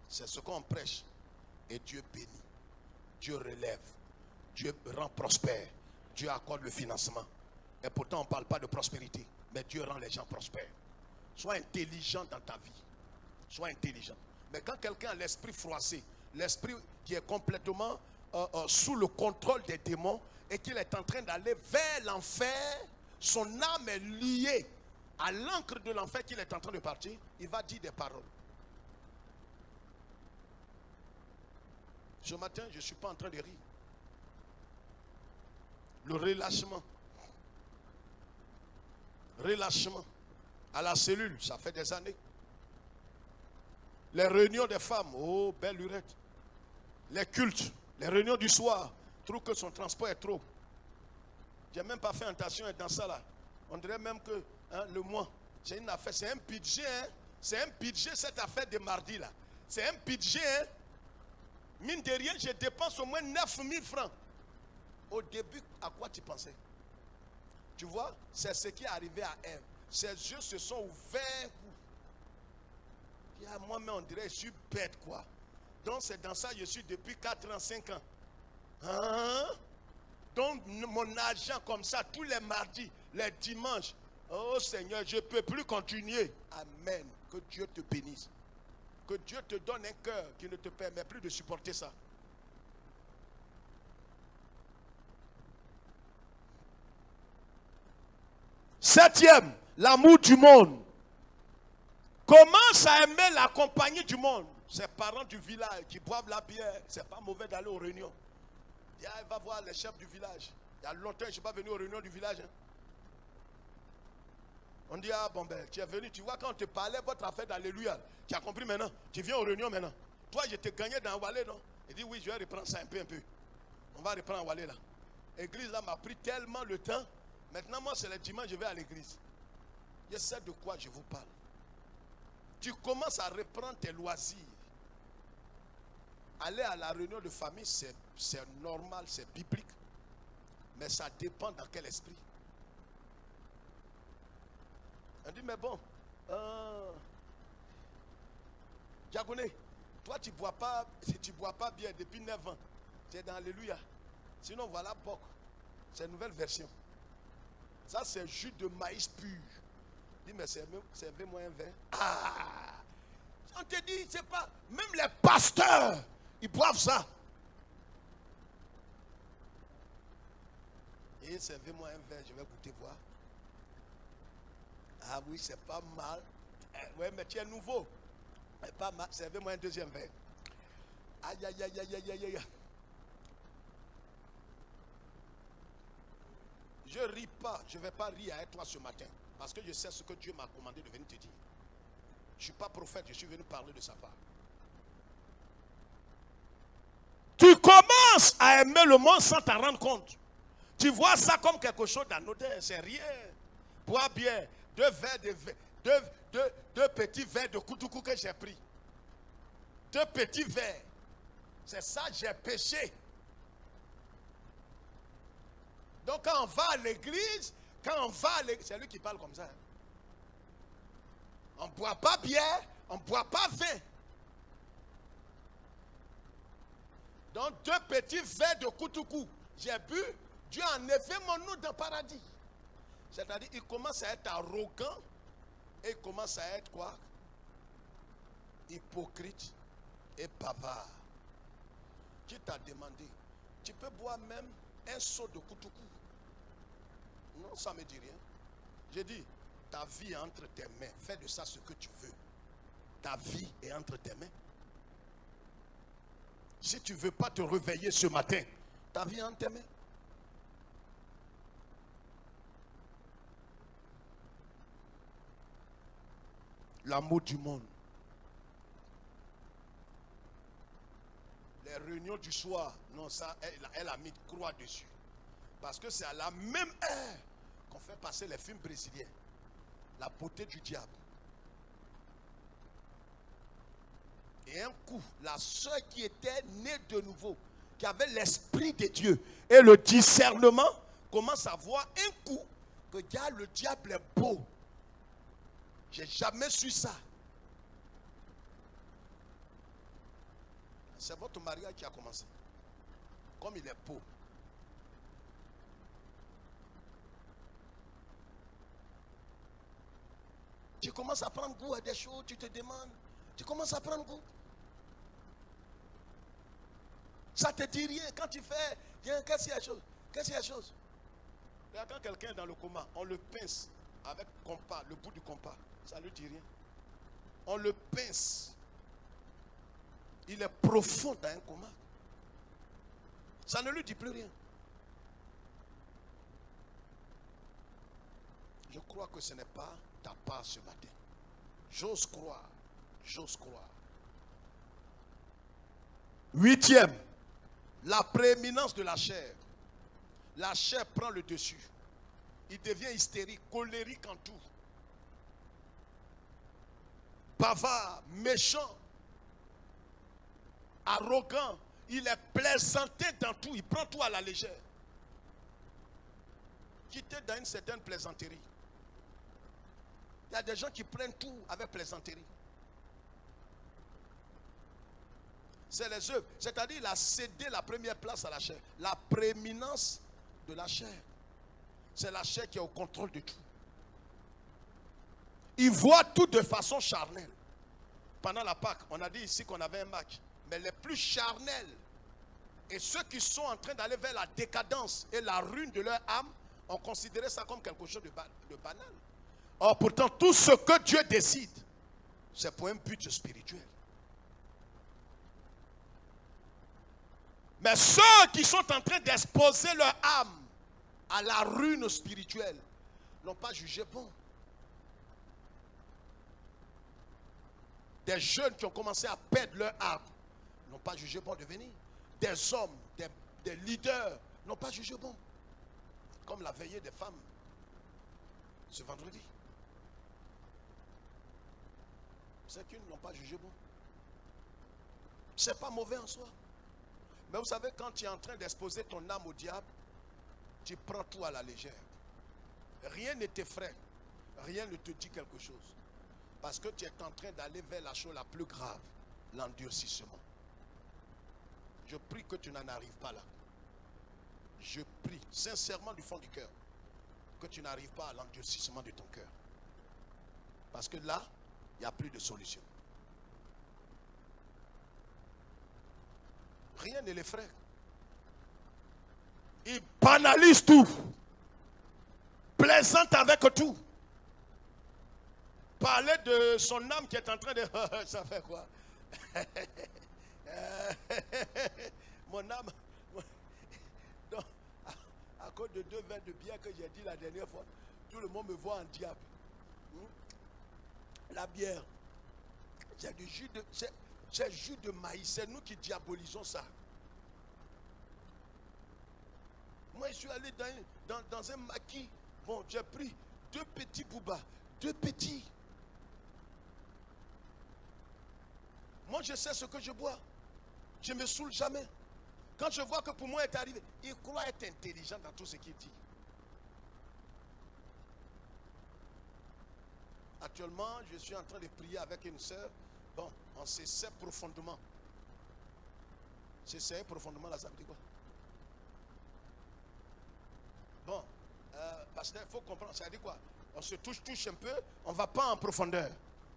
C'est ce qu'on prêche. Et Dieu bénit. Dieu relève. Dieu rend prospère. Dieu accorde le financement. Et pourtant, on ne parle pas de prospérité. Mais Dieu rend les gens prospères. Sois intelligent dans ta vie. Sois intelligent. Mais quand quelqu'un a l'esprit froissé, l'esprit qui est complètement sous le contrôle des démons et qu'il est en train d'aller vers l'enfer, son âme est liée à l'encre de l'enfer qu'il est en train de partir, il va dire des paroles. Ce matin, je ne suis pas en train de rire. Le relâchement. Relâchement. À la cellule, ça fait des années. Les réunions des femmes, oh, belle lurette. Les cultes, les réunions du soir, trouve que son transport est trop. Je n'ai même pas fait attention dans ça là. On dirait même que le mois, c'est une affaire, c'est un budget, hein? C'est un budget cette affaire de mardi là. C'est un budget, hein? Mine de rien, je dépense au moins 9 000 francs. Au début, à quoi tu pensais? Tu vois, c'est ce qui est arrivé à Ève. Ses yeux se sont ouverts. Moi-même, on dirait, je suis bête, quoi. Donc, c'est dans ça que je suis depuis 4 ans, 5 ans. Hein? Donc, mon argent comme ça, tous les mardis, les dimanches. Oh Seigneur, je ne peux plus continuer. Amen. Que Dieu te bénisse. Que Dieu te donne un cœur qui ne te permet plus de supporter ça. Septième, l'amour du monde. Commence à aimer la compagnie du monde. Ses parents du village qui boivent la bière, c'est pas mauvais d'aller aux réunions. Il va voir les chefs du village. Il y a longtemps que je ne suis pas venu aux réunions du village. Hein. On dit, ah bon ben, tu es venu, tu vois quand on te parlait votre affaire d'Alléluia, tu as compris maintenant, tu viens aux réunions maintenant. Toi, je t'ai gagné dans Wallet, non? Il dit, oui, je vais reprendre ça un peu. On va reprendre Wallet là. L'église là m'a pris tellement le temps. Maintenant, moi, c'est le dimanche, je vais à l'église. Je sais de quoi je vous parle. Tu commences à reprendre tes loisirs. Aller à la réunion de famille, c'est normal, c'est biblique. Mais ça dépend dans quel esprit. On dit, mais bon, Diaconé, toi tu ne bois pas bien depuis 9 ans. Tu es dans Alléluia. Sinon, voilà Bok. C'est une nouvelle version. Ça, c'est jus de maïs pur. Dis, mais servez-moi un verre. Ah! On te dit, c'est pas. Même les pasteurs, ils boivent ça. Et servez-moi un verre, je vais goûter voir. Ah oui, c'est pas mal. Oui, mais tu es nouveau. C'est pas mal. Servez-moi un deuxième verre. Aïe, aïe, aïe, aïe, aïe, aïe. Je ne ris pas, je ne vais pas rire avec toi ce matin. Parce que je sais ce que Dieu m'a commandé de venir te dire. Je ne suis pas prophète, je suis venu parler de sa part. Tu commences à aimer le monde sans t'en rendre compte. Tu vois ça comme quelque chose d'anodin, c'est rien. bois bien. Deux petits verres de koutoukou que j'ai pris. 2 petits verres. C'est ça, j'ai péché. Donc quand on va à l'église, c'est lui qui parle comme ça. On ne boit pas bière, on ne boit pas vin. Donc 2 petits verres de koutoukou. J'ai bu, Dieu a enlevé mon nom dans le paradis. C'est-à-dire, il commence à être arrogant et il commence à être quoi? Hypocrite et bavard. Qui t'a demandé? Tu peux boire même un seau de koutoukou. Non, ça ne me dit rien. J'ai dit, ta vie est entre tes mains. Fais de ça ce que tu veux. Ta vie est entre tes mains. Si tu ne veux pas te réveiller ce matin, ta vie est entre tes mains. L'amour du monde. Les réunions du soir, non, ça, elle a mis croix dessus. Parce que c'est à la même heure qu'on fait passer les films brésiliens. La beauté du diable. Et un coup, la soeur qui était née de nouveau, qui avait l'esprit de Dieu et le discernement, commence à voir un coup que le diable est beau. J'ai jamais su ça. C'est votre mariage qui a commencé. Comme il est beau. Tu commences à prendre goût à des choses, tu te demandes. Tu commences à prendre goût. Ça te dit rien. Quand tu fais, qu'est-ce qu'il y a chose? Qu'est-ce qu'il y a chose? Quand quelqu'un est dans le coma, on le pince avec compas, le bout du compas. Ça ne lui dit rien. On le pince. Il est profond dans un coma. Ça ne lui dit plus rien. Je crois que ce n'est pas ta part ce matin. J'ose croire. J'ose croire. 8e, la prééminence de la chair. La chair prend le dessus. Il devient hystérique, colérique en tout. Bavard, méchant, arrogant. Il est plaisanté dans tout. Il prend tout à la légère. Quitter dans une certaine plaisanterie. Il y a des gens qui prennent tout avec plaisanterie. C'est les œuvres. C'est-à-dire qu'il a cédé la première place à la chair. La prééminence de la chair. C'est la chair qui est au contrôle de tout. Il voit tout de façon charnelle. Pendant la Pâque, on a dit ici qu'on avait un match. Mais les plus charnels et ceux qui sont en train d'aller vers la décadence et la ruine de leur âme, ont considéré ça comme quelque chose de banal. Or, pourtant, tout ce que Dieu décide, c'est pour un but spirituel. Mais ceux qui sont en train d'exposer leur âme à la ruine spirituelle n'ont pas jugé bon. Des jeunes qui ont commencé à perdre leur âme n'ont pas jugé bon de venir. Des hommes, des leaders n'ont pas jugé bon. Comme la veillée des femmes ce vendredi. C'est qu'ils n'ont pas jugé bon. C'est pas mauvais en soi. Mais vous savez, quand tu es en train d'exposer ton âme au diable, tu prends tout à la légère. Rien ne t'effraie. Rien ne te dit quelque chose. Parce que tu es en train d'aller vers la chose la plus grave, l'endurcissement. Je prie que tu n'en arrives pas là. Je prie sincèrement du fond du cœur que tu n'arrives pas à l'endurcissement de ton cœur. Parce que là, il n'y a plus de solution. Rien ne l'effraie. Il banalise tout. Plaisante avec tout. Parler de son âme qui est en train de... Ça fait quoi? Mon âme... Donc, à cause de 2 verres de bière que j'ai dit la dernière fois, tout le monde me voit en diable. La bière, c'est du jus de... C'est jus de maïs. C'est nous qui diabolisons ça. Moi, je suis allé dans un maquis. Bon, j'ai pris 2 petits boubas, 2 petits. Moi, je sais ce que je bois. Je ne me saoule jamais. Quand je vois que pour moi est arrivé, il croit être intelligent dans tout ce qu'il dit. Actuellement, je suis en train de prier avec une sœur. Bon, on s'essaie profondément. S'essayer profondément, là, ça veut dire quoi? Bon, parce qu'il faut comprendre, ça veut dire quoi? On se touche un peu, on ne va pas en profondeur.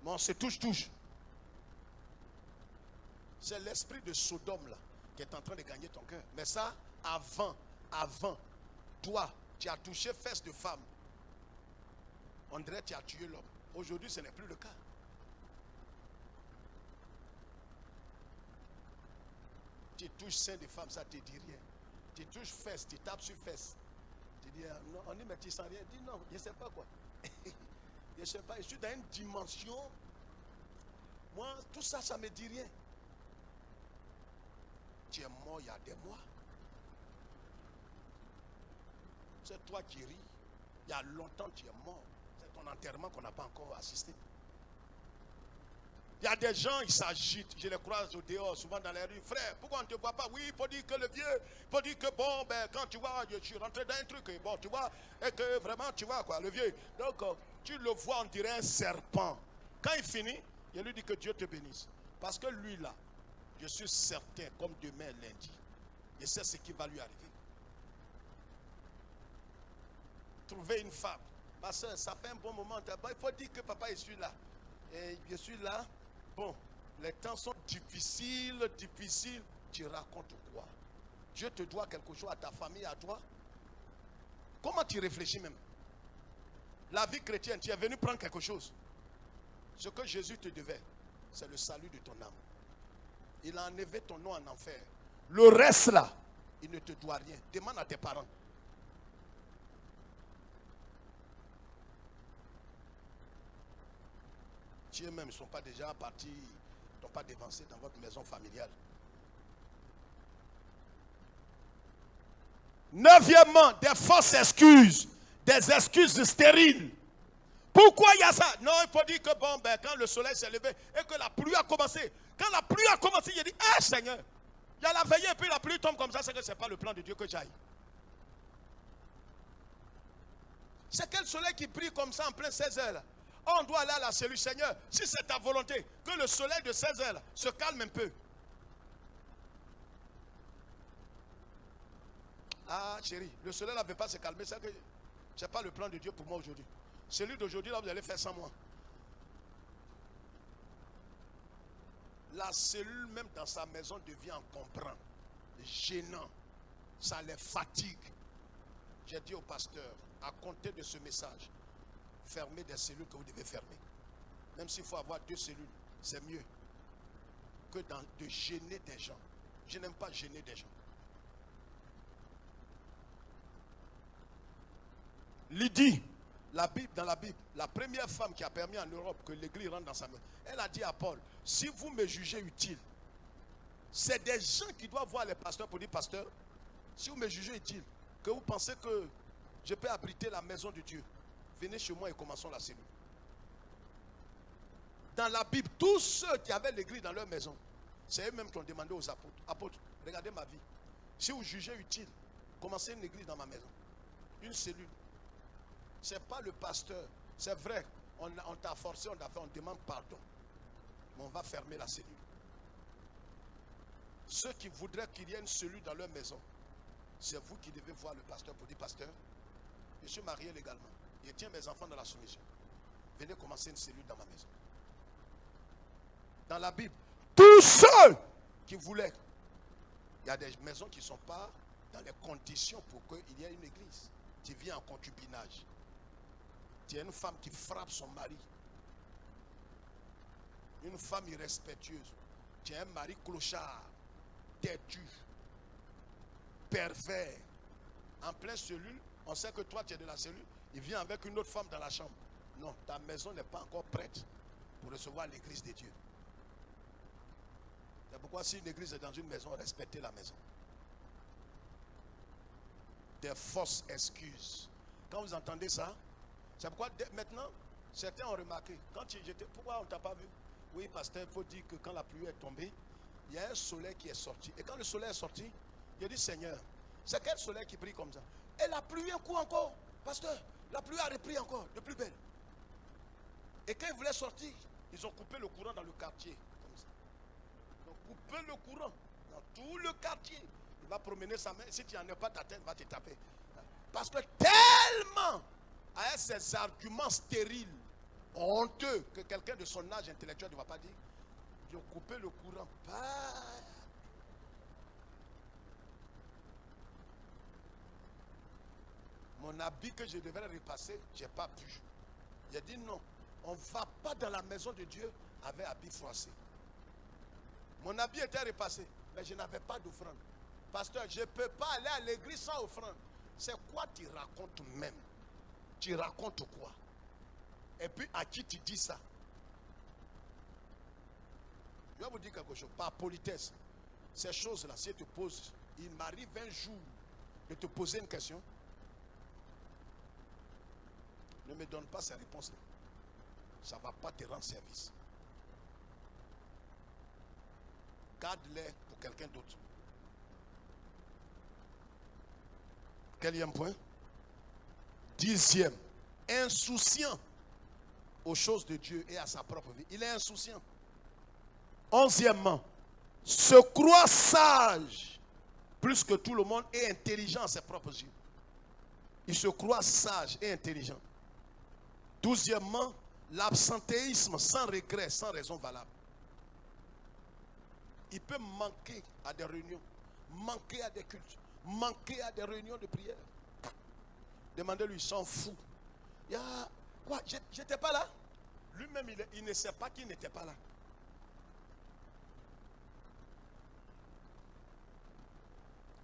Mais on se touche. C'est l'esprit de Sodome là qui est en train de gagner ton cœur. Mais ça, avant, toi, tu as touché fesses de femme. On dirait que tu as tué l'homme. Aujourd'hui, ce n'est plus le cas. Tu touches sein de femme, ça ne te dit rien. Tu touches fesses, tu tapes sur fesses. Tu dis, non, on dit, mais tu sens rien. Tu dis, non, je ne sais pas quoi. Je ne sais pas, je suis dans une dimension. Moi, tout ça, ça ne me dit rien. Tu es mort il y a des mois. C'est toi qui ris. Il y a longtemps tu es mort. C'est ton enterrement qu'on n'a pas encore assisté. Il y a des gens, ils s'agitent. Je les croise au dehors, souvent dans les rues. Frère, pourquoi on ne te voit pas? Oui, il faut dire que le vieux, il faut dire que bon, ben, quand tu vois, je suis rentré dans un truc, et bon, tu vois, et que vraiment, tu vois, quoi, le vieux. Donc, tu le vois, on dirait un serpent. Quand il finit, il lui dit que Dieu te bénisse. Parce que lui, là, je suis certain, comme demain, lundi, je sais ce qui va lui arriver. Trouver une femme. Ma soeur, ça fait un bon moment. Il faut dire que papa, je suis là. Et je suis là. Bon, les temps sont difficiles. Tu racontes quoi? Dieu te doit quelque chose à ta famille, à toi. Comment tu réfléchis même? La vie chrétienne, tu es venu prendre quelque chose. Ce que Jésus te devait, c'est le salut de ton âme. Il a enlevé ton nom en enfer. Le reste là, il ne te doit rien. Demande à tes parents. Eux-mêmes ne sont pas déjà partis, n'ont pas dévancé dans votre maison familiale. Neuvièmement, des fausses excuses, des excuses stériles. Pourquoi il y a ça? Non, il faut dire que bon, ben, quand le soleil s'est levé et que la pluie a commencé, quand la pluie a commencé, il a dit, ah Seigneur, il y a la veillée et puis la pluie tombe comme ça, c'est que ce n'est pas le plan de Dieu que j'aille. C'est quel soleil qui brille comme ça en plein 16 heures là? On doit aller à la cellule, Seigneur, si c'est ta volonté, que le soleil de 16 heures là, se calme un peu. Ah chérie, le soleil là ne veut pas se calmer, c'est que ce n'est pas le plan de Dieu pour moi aujourd'hui. Celui d'aujourd'hui là, vous allez faire sans moi. La cellule même dans sa maison devient encombrant, gênant, ça les fatigue. J'ai dit au pasteur, à compter de ce message, fermez des cellules que vous devez fermer. Même s'il faut avoir 2 cellules, c'est mieux que de gêner des gens. Je n'aime pas gêner des gens. Lydie, dans la Bible, la première femme qui a permis en Europe que l'église rentre dans sa maison, elle a dit à Paul, si vous me jugez utile, c'est des gens qui doivent voir les pasteurs pour dire, pasteur, si vous me jugez utile, que vous pensez que je peux abriter la maison de Dieu, venez chez moi et commençons la cellule. Dans la Bible, tous ceux qui avaient l'église dans leur maison, c'est eux-mêmes qui ont demandé aux apôtres, apôtres, regardez ma vie, si vous jugez utile, commencez une église dans ma maison, une cellule. Ce n'est pas le pasteur, c'est vrai, on t'a forcé, on demande pardon, mais on va fermer la cellule. Ceux qui voudraient qu'il y ait une cellule dans leur maison, c'est vous qui devez voir le pasteur pour dire, pasteur, je suis marié légalement, je tiens mes enfants dans la soumission, venez commencer une cellule dans ma maison. Dans la Bible, tous ceux qui voulaient, il y a des maisons qui ne sont pas dans les conditions pour qu'il y ait une église. Tu viens en concubinage. Tu es une femme qui frappe son mari. Une femme irrespectueuse. Tu es un mari clochard, têtu, pervers. En pleine cellule, on sait que toi tu es de la cellule, il vient avec une autre femme dans la chambre. Non, ta maison n'est pas encore prête pour recevoir l'église de Dieu. C'est pourquoi si une église est dans une maison, respectez la maison. Des fausses excuses. Quand vous entendez ça, C'est pourquoi maintenant, certains ont remarqué. Pourquoi on ne t'a pas vu? Oui, pasteur, il faut dire que quand la pluie est tombée, il y a un soleil qui est sorti. Et quand le soleil est sorti, il a dit, Seigneur, c'est quel soleil qui brille comme ça? Et la pluie un coup encore. Pasteur, la pluie a repris encore, de plus belle. Et quand ils voulaient sortir, ils ont coupé le courant dans le quartier. Comme ça. Ils ont coupé le courant dans tout le quartier. Il va promener sa main. Si tu n'en as pas ta tête, il va te taper. Parce que tellement, avec ces arguments stériles, honteux, que quelqu'un de son âge intellectuel ne va pas dire, ils ont coupé le courant. Mon habit que je devrais repasser, je n'ai pas pu. J'ai dit non, on ne va pas dans la maison de Dieu avec habit froissé. Mon habit était repassé, mais je n'avais pas d'offrande. Pasteur, je ne peux pas aller à l'église sans offrande. C'est quoi tu racontes même? Tu racontes quoi? Et puis à qui tu dis ça? Je vais vous dire quelque chose, par politesse. Ces choses-là, si tu te poses, il m'arrive un jour de te poser une question. Ne me donne pas ces réponses-là. Ça ne va pas te rendre service. Garde-les pour quelqu'un d'autre. Quatrième point. 10e. Insouciant aux choses de Dieu et à sa propre vie. Il est insouciant. 11e. Se croit sage plus que tout le monde et intelligent à ses propres yeux. Il se croit sage et intelligent. 12e, l'absentéisme sans regret, sans raison valable. Il peut manquer à des réunions, manquer à des cultes, manquer à des réunions de prière. Demandez-lui, il s'en fout. Quoi, j'étais pas là? Lui-même, il ne sait pas qu'il n'était pas là.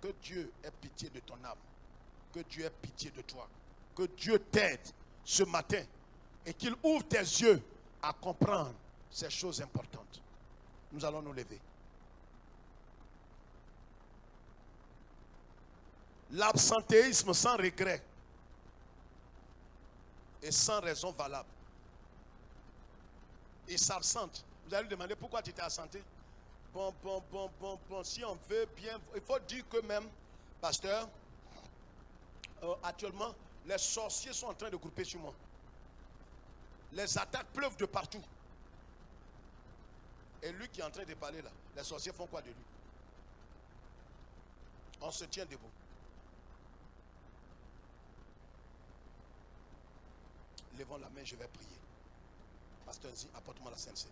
Que Dieu ait pitié de ton âme. Que Dieu ait pitié de toi. Que Dieu t'aide ce matin. Et qu'il ouvre tes yeux à comprendre ces choses importantes. Nous allons nous lever. L'absentéisme sans regret et sans raison valable. Il s'absente. Vous allez lui demander pourquoi tu t'es absenté. Bon. Si on veut bien, il faut dire que même, pasteur, actuellement, les sorciers sont en train de grouper sur moi. Les attaques pleuvent de partout. Et lui qui est en train de parler là, les sorciers font quoi de lui? On se tient debout. Levons la main, je vais prier. Pasteur Nzi, apporte-moi la Sainte Seine.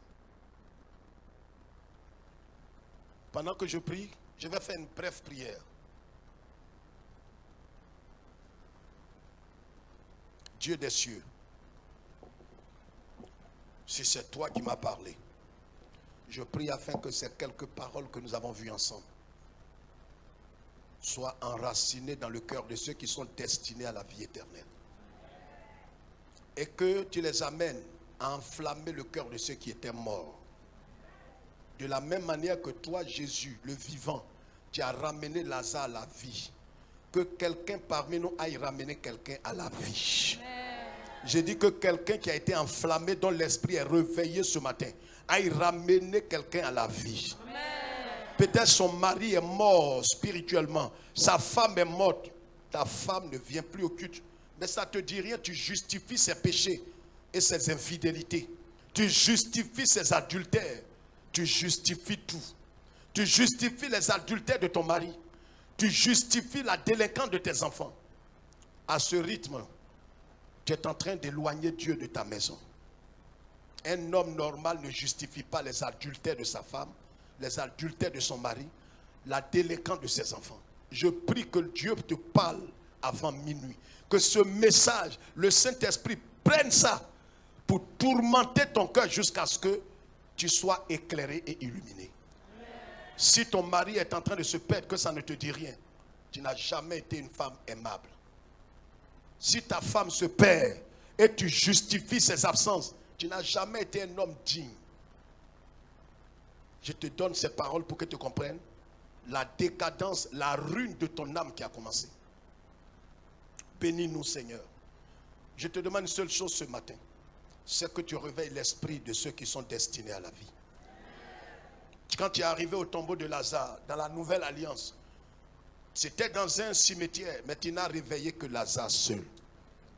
Pendant que je prie, je vais faire une brève prière. Dieu des cieux, si c'est toi qui m'as parlé, je prie afin que ces quelques paroles que nous avons vues ensemble soient enracinées dans le cœur de ceux qui sont destinés à la vie éternelle. Et que tu les amènes à enflammer le cœur de ceux qui étaient morts. De la même manière que toi, Jésus, le vivant, tu as ramené Lazare à la vie. Que quelqu'un parmi nous aille ramener quelqu'un à la vie. J'ai dit que quelqu'un qui a été enflammé, dont l'esprit est réveillé ce matin, aille ramener quelqu'un à la vie. Peut-être son mari est mort spirituellement, sa femme est morte, ta femme ne vient plus au culte. Mais ça ne te dit rien, tu justifies ses péchés et ses infidélités. Tu justifies ses adultères. Tu justifies tout. Tu justifies les adultères de ton mari. Tu justifies la délinquance de tes enfants. À ce rythme, tu es en train d'éloigner Dieu de ta maison. Un homme normal ne justifie pas les adultères de sa femme, les adultères de son mari, la délinquance de ses enfants. Je prie que Dieu te parle avant minuit. Que ce message, le Saint-Esprit prenne ça pour tourmenter ton cœur jusqu'à ce que tu sois éclairé et illuminé. Amen. Si ton mari est en train de se perdre, que ça ne te dit rien, tu n'as jamais été une femme aimable. Si ta femme se perd et tu justifies ses absences, tu n'as jamais été un homme digne. Je te donne ces paroles pour que tu comprennes la décadence, la ruine de ton âme qui a commencé. Bénis-nous, Seigneur. Je te demande une seule chose ce matin. C'est que tu réveilles l'esprit de ceux qui sont destinés à la vie. Quand tu es arrivé au tombeau de Lazare, dans la nouvelle alliance, c'était dans un cimetière, mais tu n'as réveillé que Lazare seul.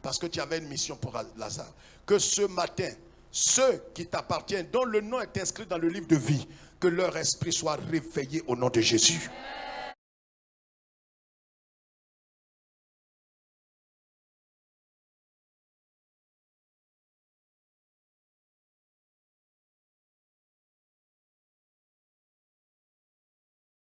Parce que tu avais une mission pour Lazare. Que ce matin, ceux qui t'appartiennent, dont le nom est inscrit dans le livre de vie, que leur esprit soit réveillé au nom de Jésus.